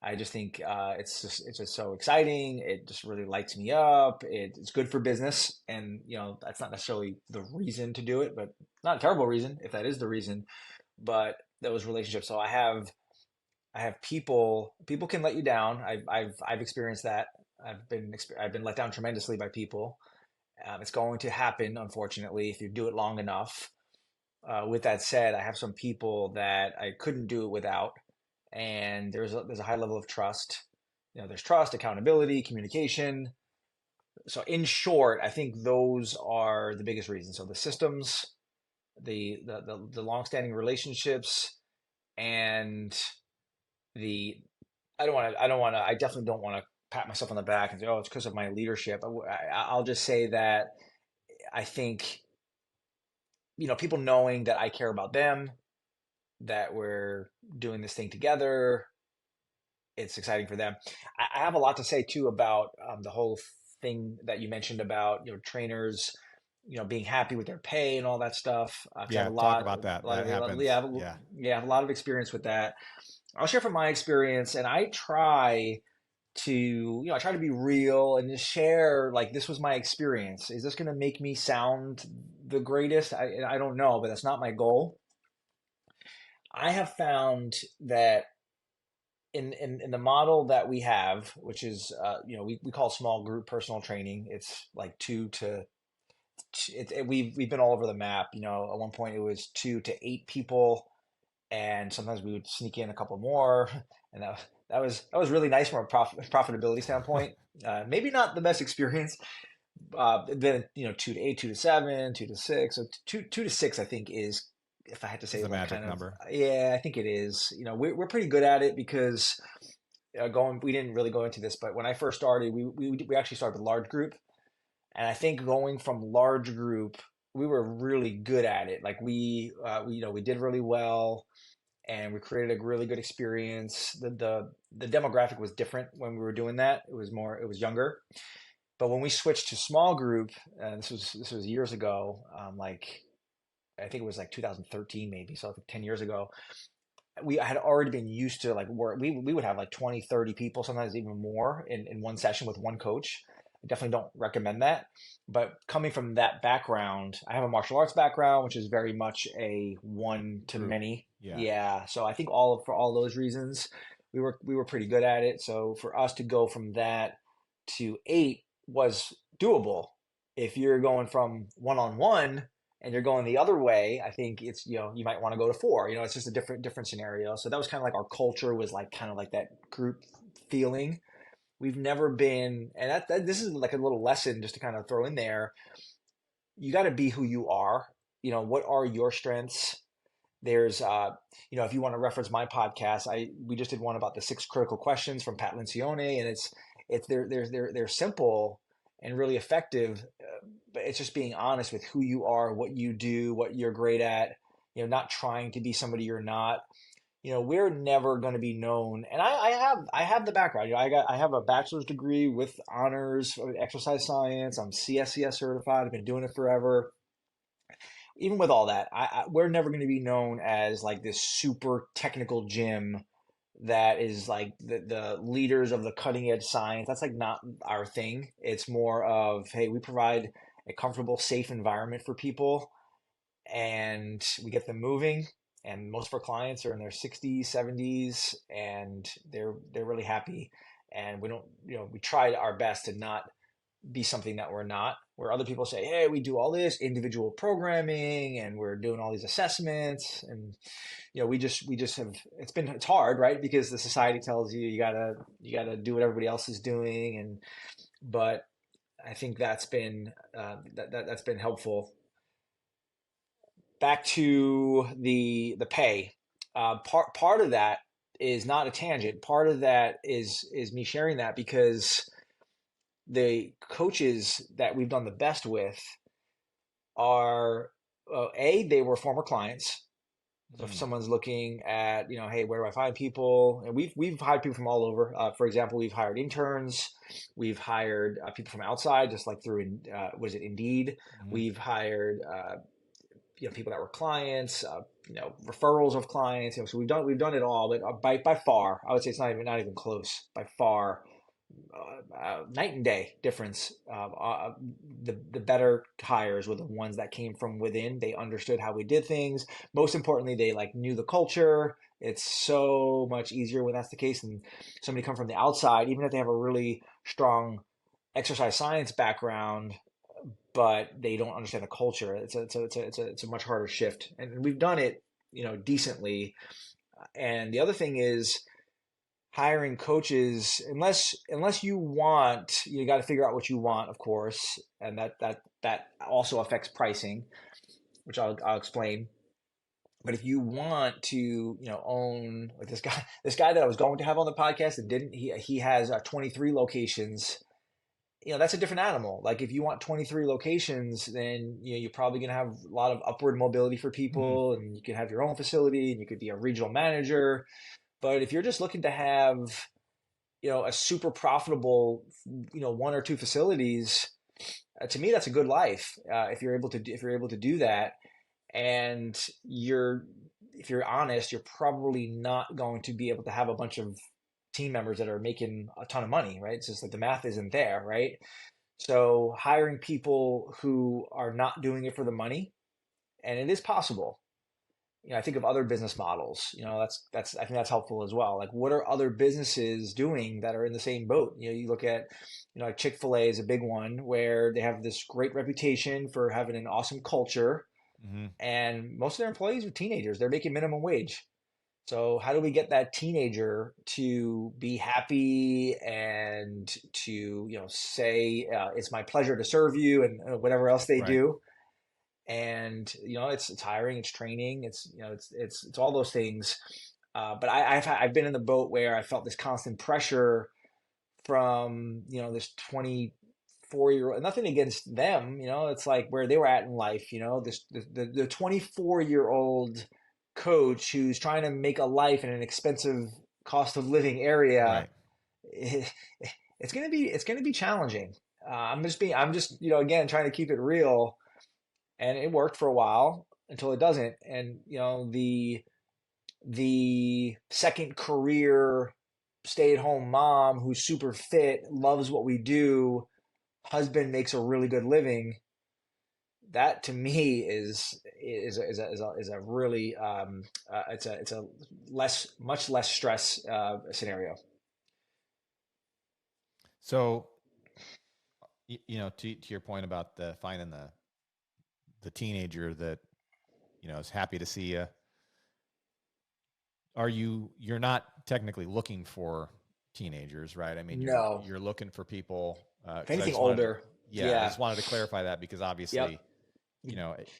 I just think it's just so exciting. It just really lights me up. It's good for business, and that's not necessarily the reason to do it, but not a terrible reason if that is the reason. But those relationships. So I have people. People can let you down. I've experienced that. I've been let down tremendously by people. It's going to happen, unfortunately, if you do it long enough. With that said, I have some people that I couldn't do it without, and there's a high level of trust. There's trust, accountability, communication. So in short, I think those are the biggest reasons. So the systems, the long-standing relationships, and the I definitely don't want to pat myself on the back and say, oh, it's because of my leadership. I'll just say that I think people knowing that I care about them, that we're doing this thing together, it's exciting for them. I have a lot to say too about the whole thing that you mentioned about trainers, being happy with their pay and all that stuff. I've had Yeah. a Talk lot, about that. a lot That of, happens. Yeah. yeah, I have a lot of experience with that. I'll share from my experience, and I try to be real and just share, like, this was my experience. Is this going to make me sound the greatest? I don't know, but that's not my goal. I have found that in the model that we have, which is we call small group personal training. It's like we've been all over the map. At one point it was 2 to 8 people, and sometimes we would sneak in a couple more, and that was really nice from a profitability standpoint. Maybe not the best experience. Then 2 to 8, 2 to 7, 2 to 6. So two to six, I think, is, if I had to Is say, the like, magic kind of, number. yeah, I think it is. We're pretty good at it because we didn't really go into this, but when I first started, we actually started with large group, and I think going from large group, we were really good at it. Like we did really well, and we created a really good experience. The demographic was different when we were doing that. It was younger. But when we switched to small group, this was years ago, like I think it was like 2013 maybe, so like 10 years ago. I had already been used to, like, where we would have like 20, 30 people, sometimes even more in one session with one coach. I definitely don't recommend that. But coming from that background, I have a martial arts background, which is very much a one to Group. many. Yeah. Yeah. So I think for all those reasons, we were pretty good at it. So for us to go from that to 8 was doable. If you're going from one on one, and you're going the other way, I think it's, you might want to go to 4. It's just a different scenario. So that was kind of like our culture was like kind of like that group feeling. We've never been, and this is like a little lesson just to kind of throw in there. You got to be who you are. What are your strengths? There's, if you want to reference my podcast, we just did one about the 6 critical questions from Pat Lencioni, and they're simple and really effective, but it's just being honest with who you are, what you do, what you're great at. Not trying to be somebody you're not. We're never going to be known, and I have the background. I have a bachelor's degree with honors of exercise science. I'm CSCS certified. I've been doing it forever. Even with all that, we're never going to be known as like this super technical gym that is like the leaders of the cutting edge science. That's like not our thing. It's more of, hey, we provide a comfortable, safe environment for people, and we get them moving. And most of our clients are in their 60s, 70s, and they're really happy. And we don't, we try our best to not be something that we're not. Where other people say, hey, we do all this individual programming and we're doing all these assessments, and we just have, it's hard, right? Because the society tells you you gotta do what everybody else is doing, but I think that's been that's been helpful. Back to the pay. Part of that is not a tangent. Part of that is me sharing that because the coaches that we've done the best with are, they were former clients. So if Mm. someone's looking at, hey, where do I find people? And we've hired people from all over. For example, we've hired interns, we've hired people from outside, just like through was it Indeed? Mm. We've hired people that were clients, referrals of clients. So we've done it all, but by far, I would say it's not even close. By far, night and day difference. The better hires were the ones that came from within. They understood how we did things. Most importantly, they like knew the culture. It's so much easier when that's the case than somebody come from the outside, even if they have a really strong exercise science background, but they don't understand the culture. It's a much harder shift, and we've done it, decently. And the other thing is hiring coaches, unless you want, you got to figure out what you want, of course, and that also affects pricing, which I'll explain. But if you want to, own, like this guy that I was going to have on the podcast and didn't, he has 23 locations. That's a different animal. Like if you want 23 locations, then you're probably going to have a lot of upward mobility for Mm. people, and you can have your own facility, and you could be a regional manager. But if you're just looking to have, a super profitable, 1 or 2 facilities, to me, that's a good life. If you're able to do that, and if you're honest, you're probably not going to be able to have a bunch of team members that are making a ton of money, right? It's just like the math isn't there, right? So hiring people who are not doing it for the money, and it is possible. I think of other business models. That's I think that's helpful as well. Like, what are other businesses doing that are in the same boat? You look at, like Chick-fil-A is a big one where they have this great reputation for having an awesome culture, Mm. and most of their employees are teenagers. They're making minimum wage. So how do we get that teenager to be happy and to, say, it's my pleasure to serve you, and whatever else they Right. do? And it's hiring, it's training, it's it's all those things. But I've been in the boat where I felt this constant pressure from this 24-year old. Nothing against them, it's like where they were at in life. This the 24-year-old coach who's trying to make a life in an expensive cost of living area. Right. it, it's gonna be challenging. I'm just again trying to keep it real, and it worked for a while until it doesn't. And the second career stay-at-home mom who's super fit, loves what we do, husband makes a really good living. That to me is a really it's a much less stress scenario. So, to your point about the finding the teenager that, is happy to see you. You're not technically looking for teenagers, right? I mean, No, you're looking for people, if cuz I anything, just wanted to, older. yeah, I Yeah. just wanted to clarify that because Yep. obviously,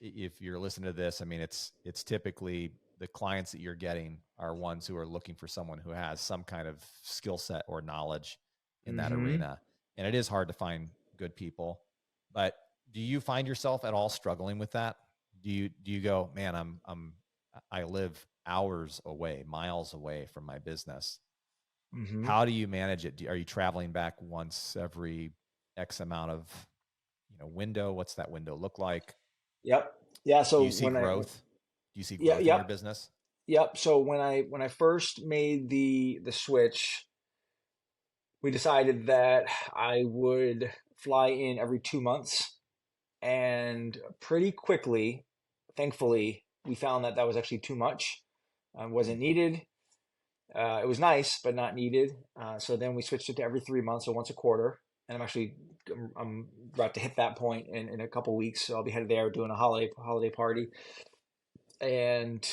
if you're listening to this, I mean, it's typically the clients that you're getting are ones who are looking for someone who has some kind of skill set or knowledge in that Mm-hmm. arena. And it is hard to find good people. But do you find yourself at all struggling with that? Do you go, man, I live hours away, miles away from my business. Mm-hmm. How do you manage it? Are you traveling back once every X amount of, window? What's that window look like? Yep. Yeah. Do So you see growth? Do you see yeah, growth in your yep, business? yep. So when I first made the switch, we decided that I would fly in every 2 months, and pretty quickly, thankfully, we found that that was actually too much. Wasn't needed. It was nice, but not needed. So then we switched it to every 3 months, so once a quarter. And I'm about to hit that point in a couple weeks. So I'll be headed there doing a holiday party. And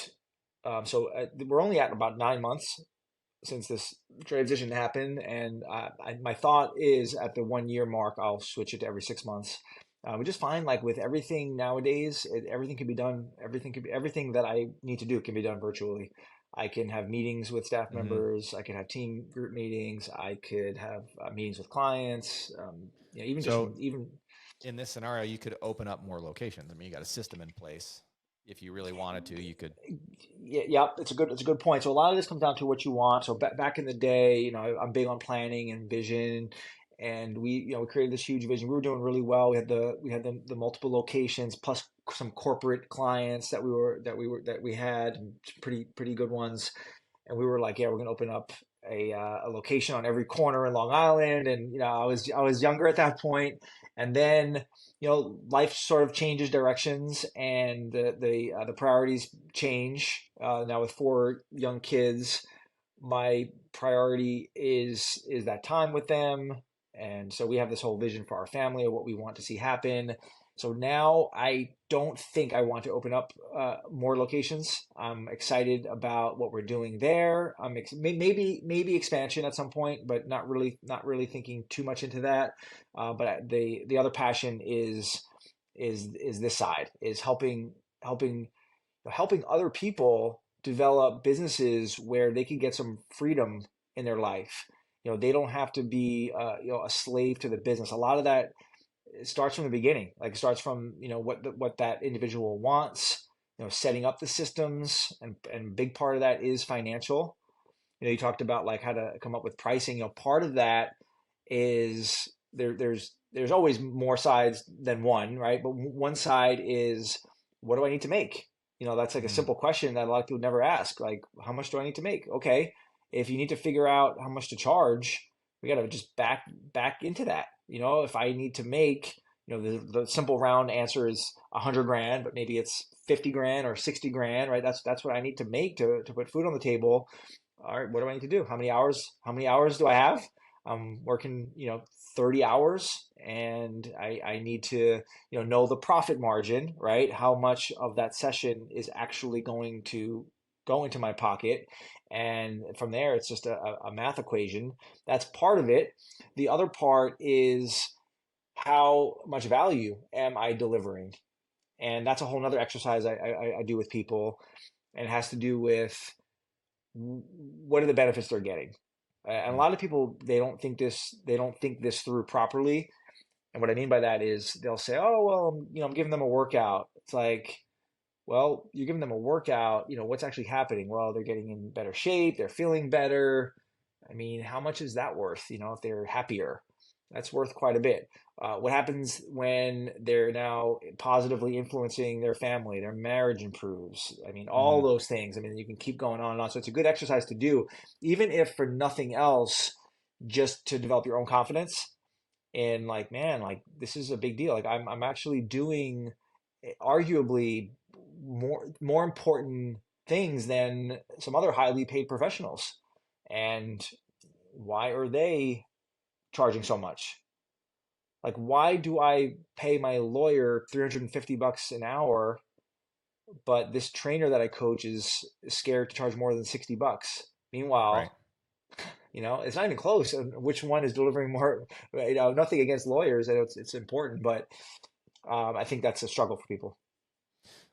we're only at about 9 months since this transition happened. And my thought is at the 1 year mark, I'll switch it to every 6 months. We just find like with everything nowadays, everything can be done. Everything that I need to do can be done virtually. I can have meetings with staff Mm-hmm. members. I can have team group meetings. I could have meetings with clients. Even just So even in this scenario, you could open up more locations. I mean, you got a system in place. If you really wanted to, you could. Yeah, yep, it's a good point. So a lot of this comes down to what you want. So back in the day, I'm big on planning and vision, and we created this huge vision. We were doing really well. We had the multiple locations plus some corporate clients that we had, and pretty good ones. And we were like, yeah, we're gonna open up a location on every corner in Long Island. And I was younger at that point, and then life sort of changes directions, and the priorities change. Now with four young kids, my priority is that time with them. And so we have this whole vision for our family of what we want to see happen. So now I don't think I want to open up more locations. I'm excited about what we're doing there. Maybe expansion at some point, but not really thinking too much into that. But the other passion is this side, is helping helping other people develop businesses where they can get some freedom in their life. They don't have to be a slave to the business. A lot of that starts from the beginning. Like it starts from what that individual wants. Setting up the systems, and a big part of that is financial. You talked about like how to come up with pricing. Part of that is there's always more sides than one, right? But one side is, what do I need to make? That's like a Mm, simple question that a lot of people never ask. Like, how much do I need to make? Okay, if you need to figure out how much to charge, we got to just back into that. If I need to make, the simple round answer is 100 grand, but maybe it's 50 grand or 60 grand, right? That's what I need to make to put food on the table. All right, what do I need to do? How many hours? How many hours do I have? I'm working, 30 hours, and I need to, know the profit margin, right? How much of that session is actually going to go into my pocket? And from there, it's just a math equation. That's part of it. The other part is, how much value am I delivering? And that's a whole nother exercise I do with people, and it has to do with what are the benefits they're getting. And a mm, lot of people, they don't think this through properly. And what I mean by that is they'll say, "Oh, well, I'm giving them a workout." It's like, well, you're giving them a workout. What's actually happening? Well, they're getting in better shape. They're feeling better. I mean, how much is that worth? If they're happier, that's worth quite a bit. What happens when they're now positively influencing their family? Their marriage improves. I mean, all mm. those things. I mean, you can keep going on and on. So it's a good exercise to do, even if for nothing else, just to develop your own confidence. And like, man, like this is a big deal. Like I'm actually doing arguably more important things than some other highly paid professionals. And why are they charging so much? Like, why do I pay my lawyer $350 an hour, but this trainer that I coach is scared to charge more than $60? Right. Meanwhile, it's not even close. And which one is delivering more? Nothing against lawyers. I know it's important, but I think that's a struggle for people.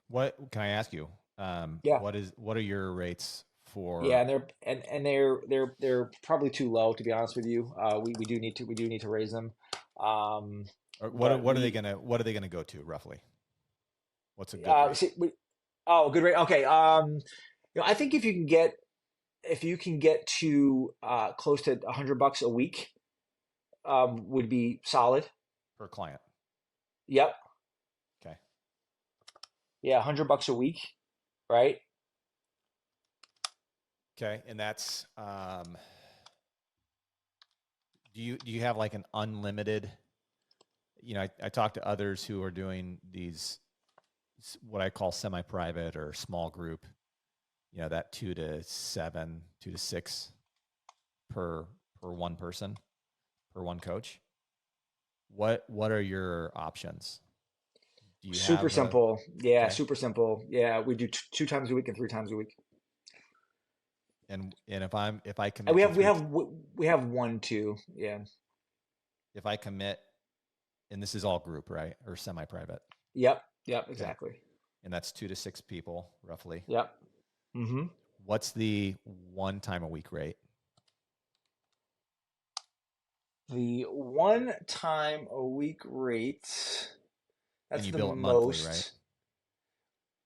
What can I ask you? Yeah. What are your rates Yeah, for, and they're probably too low, to be honest with you. We do need to raise them. Um, or but what are they gonna go to roughly? What's a good uh, rate? see, we, oh, good rate. Okay. I think if you can get to close to $100 a week, would be solid. Per client? Yep. Okay. Yeah, $100 a week, right? Okay. And that's, do you have like an unlimited, I talk to others who are doing these, what I call semi-private or small group, that 2 to 7, 2 to 6 per, one person, per one coach. What are your options? Do you Super have simple. Yeah, okay? super simple. Yeah, we do two times a week and 3 times a week. And if I And commit we to have we have we have one, two. Yeah. if I commit, and this is all group, right? Or semi-private. Yep. Yep. Okay. Exactly. And that's 2 to 6 people roughly. Yep. Mm-hmm. What's the one time a week rate? The one time a week rate, And that's you the bill it monthly, right? most.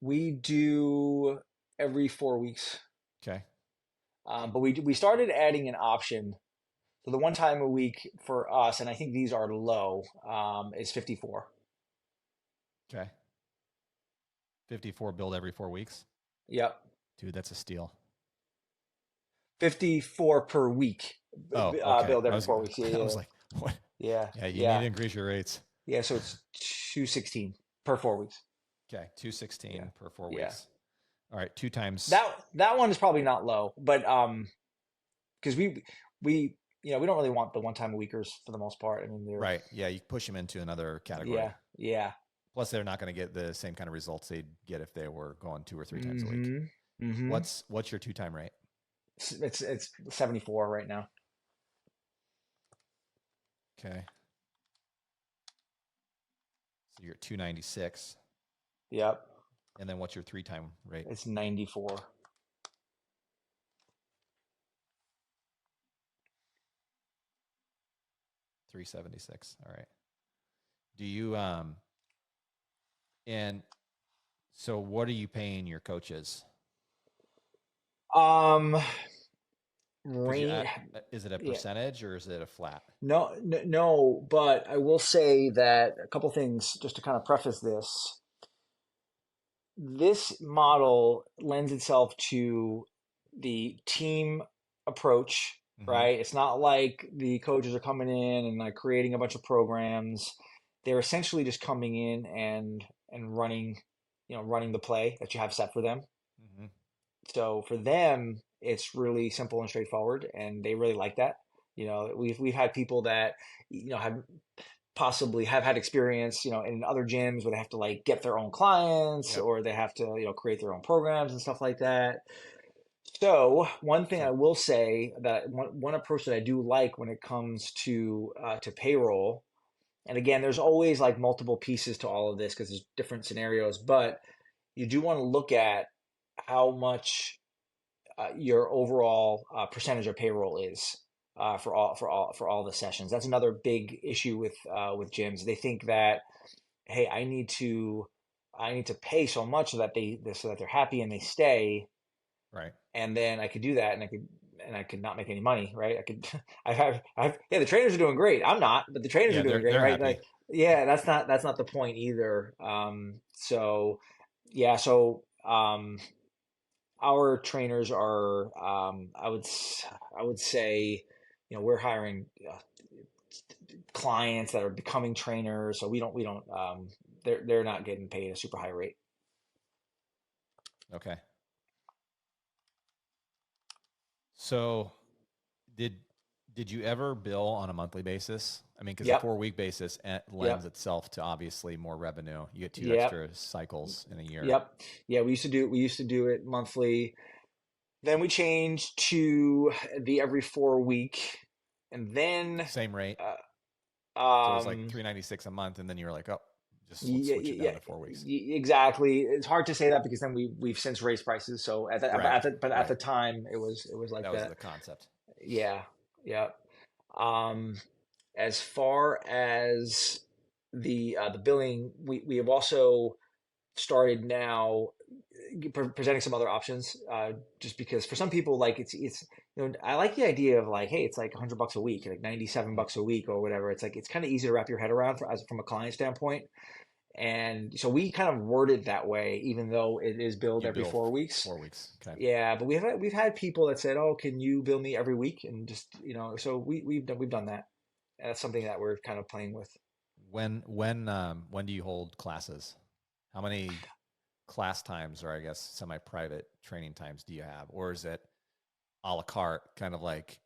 We do every 4 weeks. Okay. But we started adding an option. So the one time a week for us, and I think these are low, is 54. Okay. 54 billed every 4 weeks. Yep. Dude, that's a steal. 54 per week, Oh, okay. billed every 4 weeks. Yeah, I yeah, was like, what? yeah, Yeah, you need yeah, to increase your rates. yeah. So it's 216 per 4 weeks. Okay, Yeah, 216 per four yeah. weeks. All right, two times. That one is probably not low, but because we don't really want the one time a weekers for the most part. I mean, they're Right. Yeah, you push them into another category. yeah, yeah. Plus, they're not going to get the same kind of results they'd get if they were going 2 or 3 times a week. Mm-hmm. Mm-hmm. What's your 2 time rate? It's 74 right now. Okay, so you're at 296, Yep. and then what's your 3 time rate? It's 94. 376. All right. Do you and so what are you paying your coaches? Um, Because rain. is it a Yeah. percentage or is it a flat? No, no, but I will say that a couple things just to kind of preface this. This model lends itself to the team approach, Mm-hmm. right? It's not like the coaches are coming in and like creating a bunch of programs. They're essentially just coming in and running, running the play that you have set for them. Mm-hmm. So for them, it's really simple and straightforward, and they really like that. We've had people that have possibly have had experience, in other gyms where they have to like get their own clients Yep. or they have to, create their own programs and stuff like that. So one thing I So will say that one approach that I do like when it comes to payroll, and again, there's always like multiple pieces to all of this because there's different scenarios, but you do want to look at how much your overall percentage of payroll is for all the sessions. That's another big issue with gyms. They think that, hey, I need to pay so much so that they're happy and they stay, right. and then I could do that, and I could not make any money, right? I could yeah, the trainers are doing great. I'm not, but the trainers are Yeah, doing great, they're right? happy. Like, yeah, that's not the point either. So yeah, so our trainers are, I would say, we're hiring clients that are becoming trainers, so we don't they're not getting paid a super high rate. Okay. So did Did you ever bill on a monthly basis? I mean, because the Yep. 4-week basis lends Yep. itself to obviously more revenue. You get 2 Yep. extra cycles in a year. Yep. Yeah, we used to do it monthly. Then we changed to the every 4 week, and then Same rate. So it was like um 396 a month, and then you were like, oh, just let's yeah, switch it yeah, down to 4 weeks. exactly. It's hard to say that because then we've since raised prices. So Right. but at Right. the time it was like That was that. the concept. Yeah. Yeah. Um, as far as the billing, we have also started now presenting some other options, just because for some people, like it's I like the idea of like, hey, it's like $100 a week, like 97 Mhm. bucks a week or whatever. It's like it's kind of easy to wrap your head around from a client standpoint. And so we kind of word it that way, even though it is billed You every bill 4 weeks. 4 weeks. Okay. Yeah, but we've had people that said, "Oh, can you bill me every week?" And just so we've done that. And that's something that we're kind of playing with. When do you hold classes? How many class times, or I guess semi-private training times, do you have, or is it a la carte, kind of like?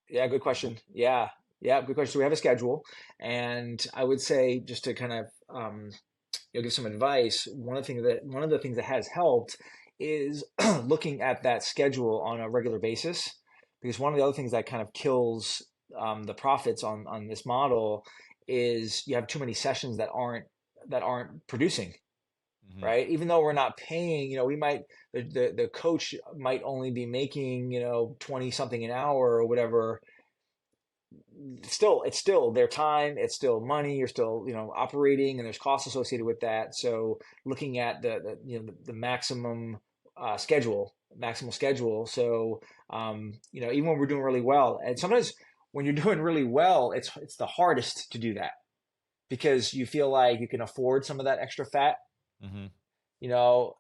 Yeah, good question. Yeah, yeah, good question. So we have a schedule, and I would say just to kind of give some advice. One of the things that has helped is looking at that schedule on a regular basis, because one of the other things that kind of kills the profits on this model is you have too many sessions that aren't producing, Mhm. right? Even though we're not paying, we might the coach might only be making 20 something an hour or whatever. It's still their time, it's still money, you're still operating, and there's costs associated with that. So looking at the maximum maximal schedule. So even when we're doing really well, and sometimes when you're doing really well, it's the hardest to do that because you feel like you can afford some of that extra fat. Mhm. you know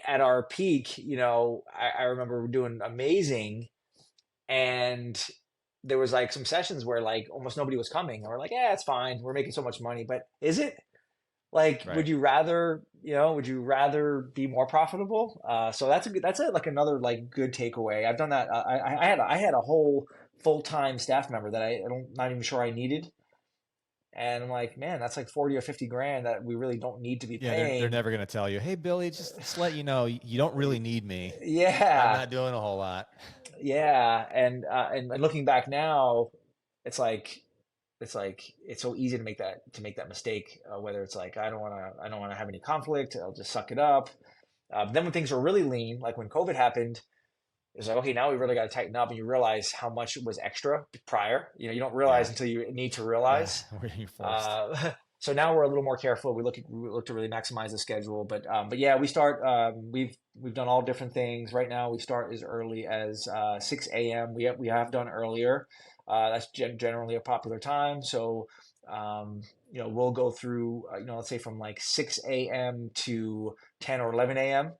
at our peak, I remember we're doing amazing, and there was like some sessions where like almost nobody was coming. And we're like, yeah, it's fine. We're making so much money, but is it? Like, Right. would you rather be more profitable? So like another like good takeaway. I've done that. I had a whole full-time staff member that I don't not even sure I needed. And I'm like, man, that's like 40 or 50 grand that we really don't need to be Yeah, they're paying. never going to tell you, hey Billy, just let you know, you don't really need me. I'm Yeah, not doing a whole lot. yeah. And looking back now, it's like it's so easy to make that mistake, whether it's like I don't want to have any conflict, I'll just suck it up. But then when things were really lean, like when COVID happened, it's like, okay, now we really got to tighten up, and you realize how much was extra prior. You don't realize Yeah. until you need to Yeah. realize. Where you forced. So now we're a little more careful. We look to really maximize the schedule, but yeah, we've done all different things. Right now, we start as early as 6 a.m. We have done earlier. That's generally a popular time. So we'll go through let's say from like 6 a.m. to 10 or 11 a.m.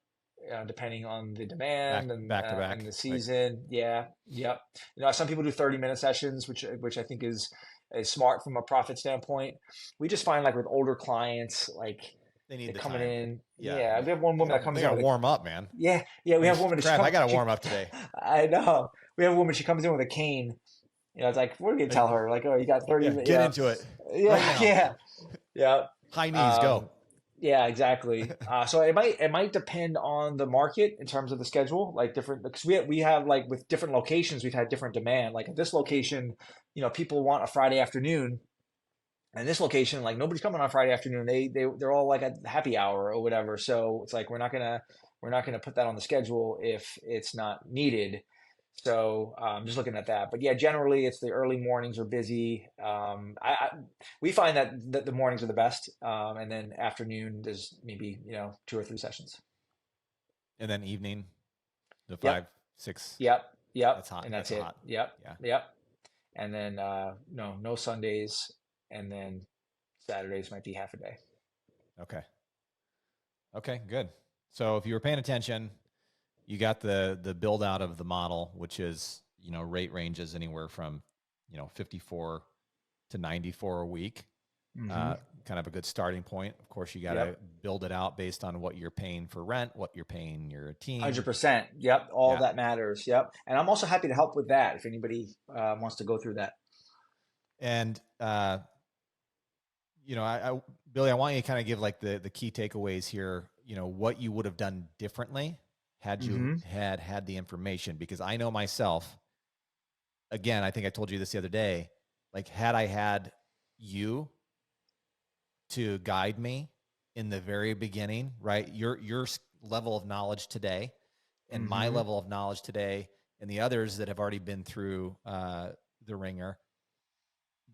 Depending on the demand Back to and back. the Like, season. Yeah, yep. Some people do 30-minute sessions, which I think is smart from a profit standpoint. We just find like with older clients, like they need they're the coming time. in. Yeah. Yeah, we have one woman that They comes in got to with a warm up, man. yeah, yeah. We Like, have a woman that crap, I got to warm up today. I know. We have a woman. She comes in with a cane. It's like, what are we gonna tell Like, her? Like, oh, you got 30. yeah, get into it right Yeah, now. yeah, yeah. High knees, go. Um, yeah, exactly. So it might depend on the market in terms of the schedule, like different because we have like with different locations, we've had different demand. Like at this location, people want a Friday afternoon, and this location, like nobody's coming on Friday afternoon. They're all like at happy hour or whatever. So it's like we're not gonna put that on the schedule if it's not needed. So just looking at that, but yeah, generally it's the early mornings are busy. We find that the mornings are the best, and then afternoon there's maybe 2 or 3 sessions. And then evening, the Yep, 5, 6. yep, yep, That's hot. and that's That's it. hot. Yep, Yeah. yep, and then no Sundays, and then Saturdays might be half a day. Okay. Okay, good. So if you were paying attention, you got the build out of the model, which is, rate ranges anywhere from, 54 to 94 a week. Mm-hmm. kind of a good starting point. Of course, you got to Yep. build it out based on what you're paying for rent, what you're paying your team. 100%. Yep. All Yeah. that matters. Yep. And I'm also happy to help with that if anybody wants to go through that. And, Billy, I want you to kind of give like the key takeaways here, what you would have done differently had you Mm-hmm. had the information, because I know myself, again, I think I told you this the other day, like had I had you to guide me in the very beginning, right? Your level of knowledge today and my Mm-hmm. level of knowledge today and the others that have already been through the ringer,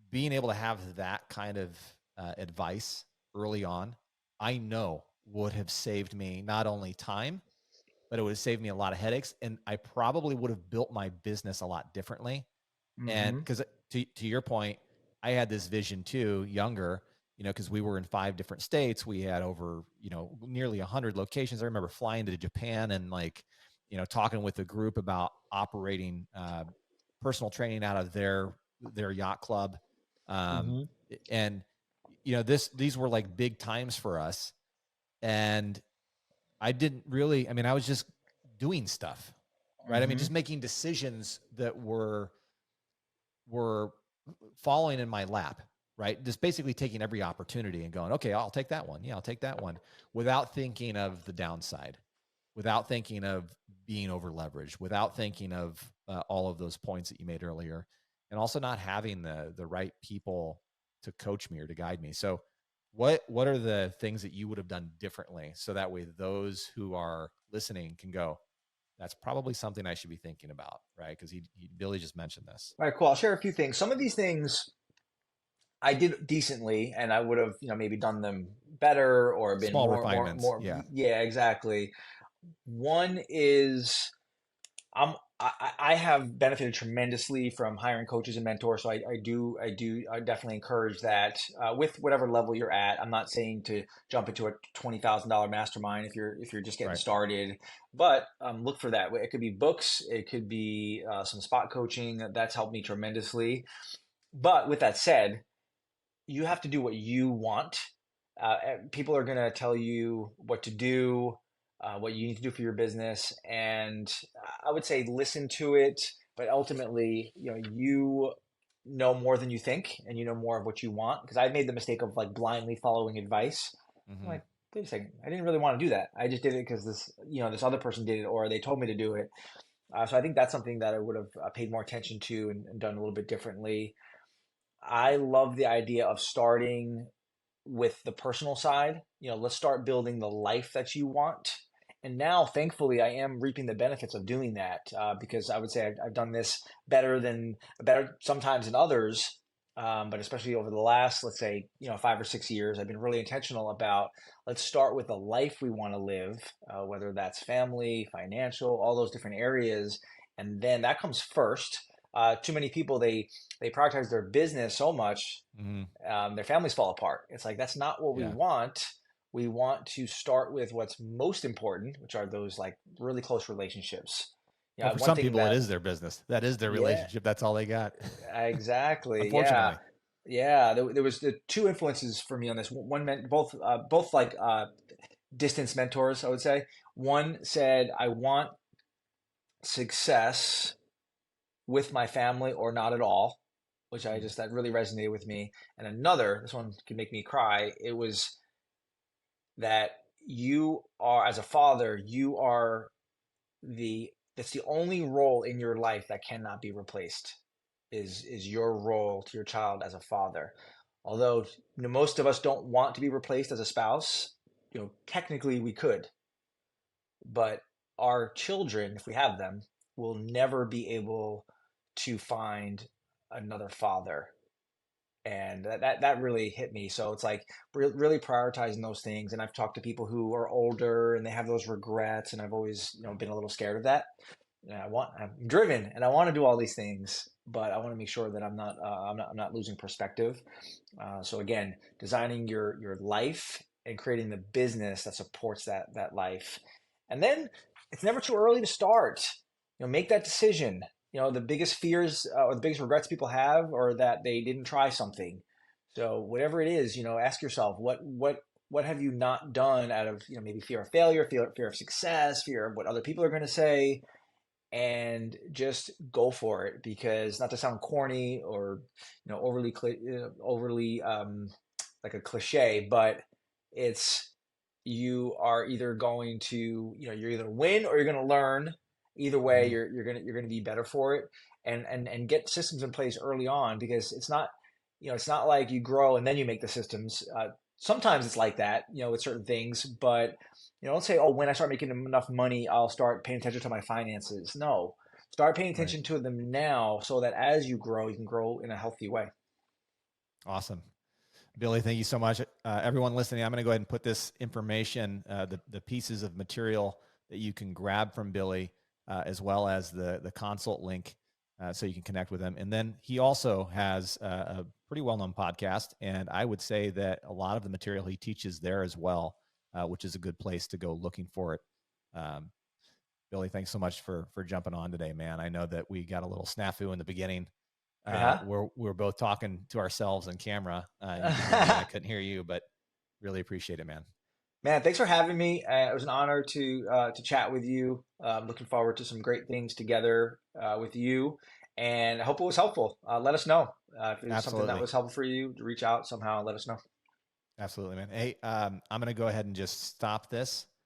being able to have that kind of advice early on, I know would have saved me not only time, but it would have saved me a lot of headaches. And I probably would have built my business a lot differently. And Mm-hmm. because to your point, I had this vision too, younger, because we were in 5 different states. We had over, nearly 100 locations. I remember flying to Japan and like, talking with a group about operating personal training out of their yacht club. Um, Mm-hmm. and these were like big times for us. And I didn't really, I mean, I was just doing stuff, right? I mean, Mm-hmm. just making decisions that were falling in my lap, right? Just basically taking every opportunity and going, okay, I'll take that one. Yeah, I'll take that one, without thinking of the downside, without thinking of being over leveraged, without thinking of all of those points that you made earlier, and also not having the right people to coach me or to guide me. So what are the things that you would have done differently, so that way those who are listening can go, that's probably something I should be thinking about, right? Because Billy just mentioned this. All right, cool. I'll share a few things. Some of these things I did decently, and I would have, maybe done them better or been Small more, more, refinements. more. Yeah. Yeah, exactly. One is I have benefited tremendously from hiring coaches and mentors. So I definitely encourage that with whatever level you're at. I'm not saying to jump into a $20,000 mastermind if you're just getting Right. started, but look for that. It could be books, it could be some spot coaching. That's helped me tremendously. But with that said, you have to do what you want. People are going to tell you what to do, what you need to do for your business, and I would say listen to it. But ultimately, you know more than you think, and you know more of what you want. Because I made the mistake of like blindly following advice. I'm Mm-hmm. like, wait a second, I didn't really want to do that. I just did it because this other person did it, or they told me to do it. So I think that's something that I would have paid more attention to and done a little bit differently. I love the idea of starting with the personal side. Let's start building the life that you want. And now, thankfully, I am reaping the benefits of doing that because I would say I've done this better sometimes than others. But especially over the last, let's say, 5 or 6 years, I've been really intentional about let's start with the life we want to live, whether that's family, financial, all those different areas, and then that comes first. Too many people they prioritize their business so much, Mm-hmm. their families fall apart. It's like that's not what we Yeah. want. We want to start with what's most important, which are those like really close relationships. Well, Yeah, for one some thing people, it that is their business. That is their yeah, relationship. That's all they got. exactly. Yeah, Unfortunately. yeah. There was the two influences for me on this. One meant both like distance mentors, I would say. One said, "I want success with my family or not at all," which that really resonated with me. And another, this one could make me cry. It was that you are, as a father, you are that's the only role in your life that cannot be replaced is your role to your child as a father. Although most of us don't want to be replaced as a spouse, technically we could, but our children, if we have them, will never be able to find another father. And that really hit me. So it's like really prioritizing those things. And I've talked to people who are older and they have those regrets, and I've always been a little scared of that. I'm driven and I want to do all these things, but I want to make sure that I'm not losing perspective. So again, designing your life and creating the business that supports that life. And then it's never too early to start. Make that decision. The biggest fears or the biggest regrets people have are that they didn't try something. So whatever it is, ask yourself what have you not done out of, maybe fear of failure, fear of success, fear of what other people are going to say, and just go for it. Because not to sound corny or overly like a cliche, but it's you are either going to you're either win or you're going to learn. Either way, Mhm. you're going to be better for it, and get systems in place early on, because it's not like you grow and then you make the systems. Sometimes it's like that, with certain things, but don't say, oh, when I start making enough money, I'll start paying attention to my finances. No, start paying Right. attention to them now, so that as you grow, you can grow in a healthy way. Awesome. Billy, thank you so much. Everyone listening, I'm going to go ahead and put this information, the pieces of material that you can grab from Billy, as well as the consult link, so you can connect with him. And then he also has a pretty well-known podcast, and I would say that a lot of the material he teaches there as well, which is a good place to go looking for it. Um, Billy, thanks so much for jumping on today, man. I know that we got a little snafu in the beginning. Yeah. We're both talking to ourselves on camera. You could hear me, I couldn't hear you, but really appreciate it, man. Man, thanks for having me. It was an honor to chat with you. I'm looking forward to some great things together with you, and I hope it was helpful. Let us know if it was something that Absolutely. was helpful for you. To reach out somehow and let us know. Absolutely, man. Hey, I'm going to go ahead and just stop this.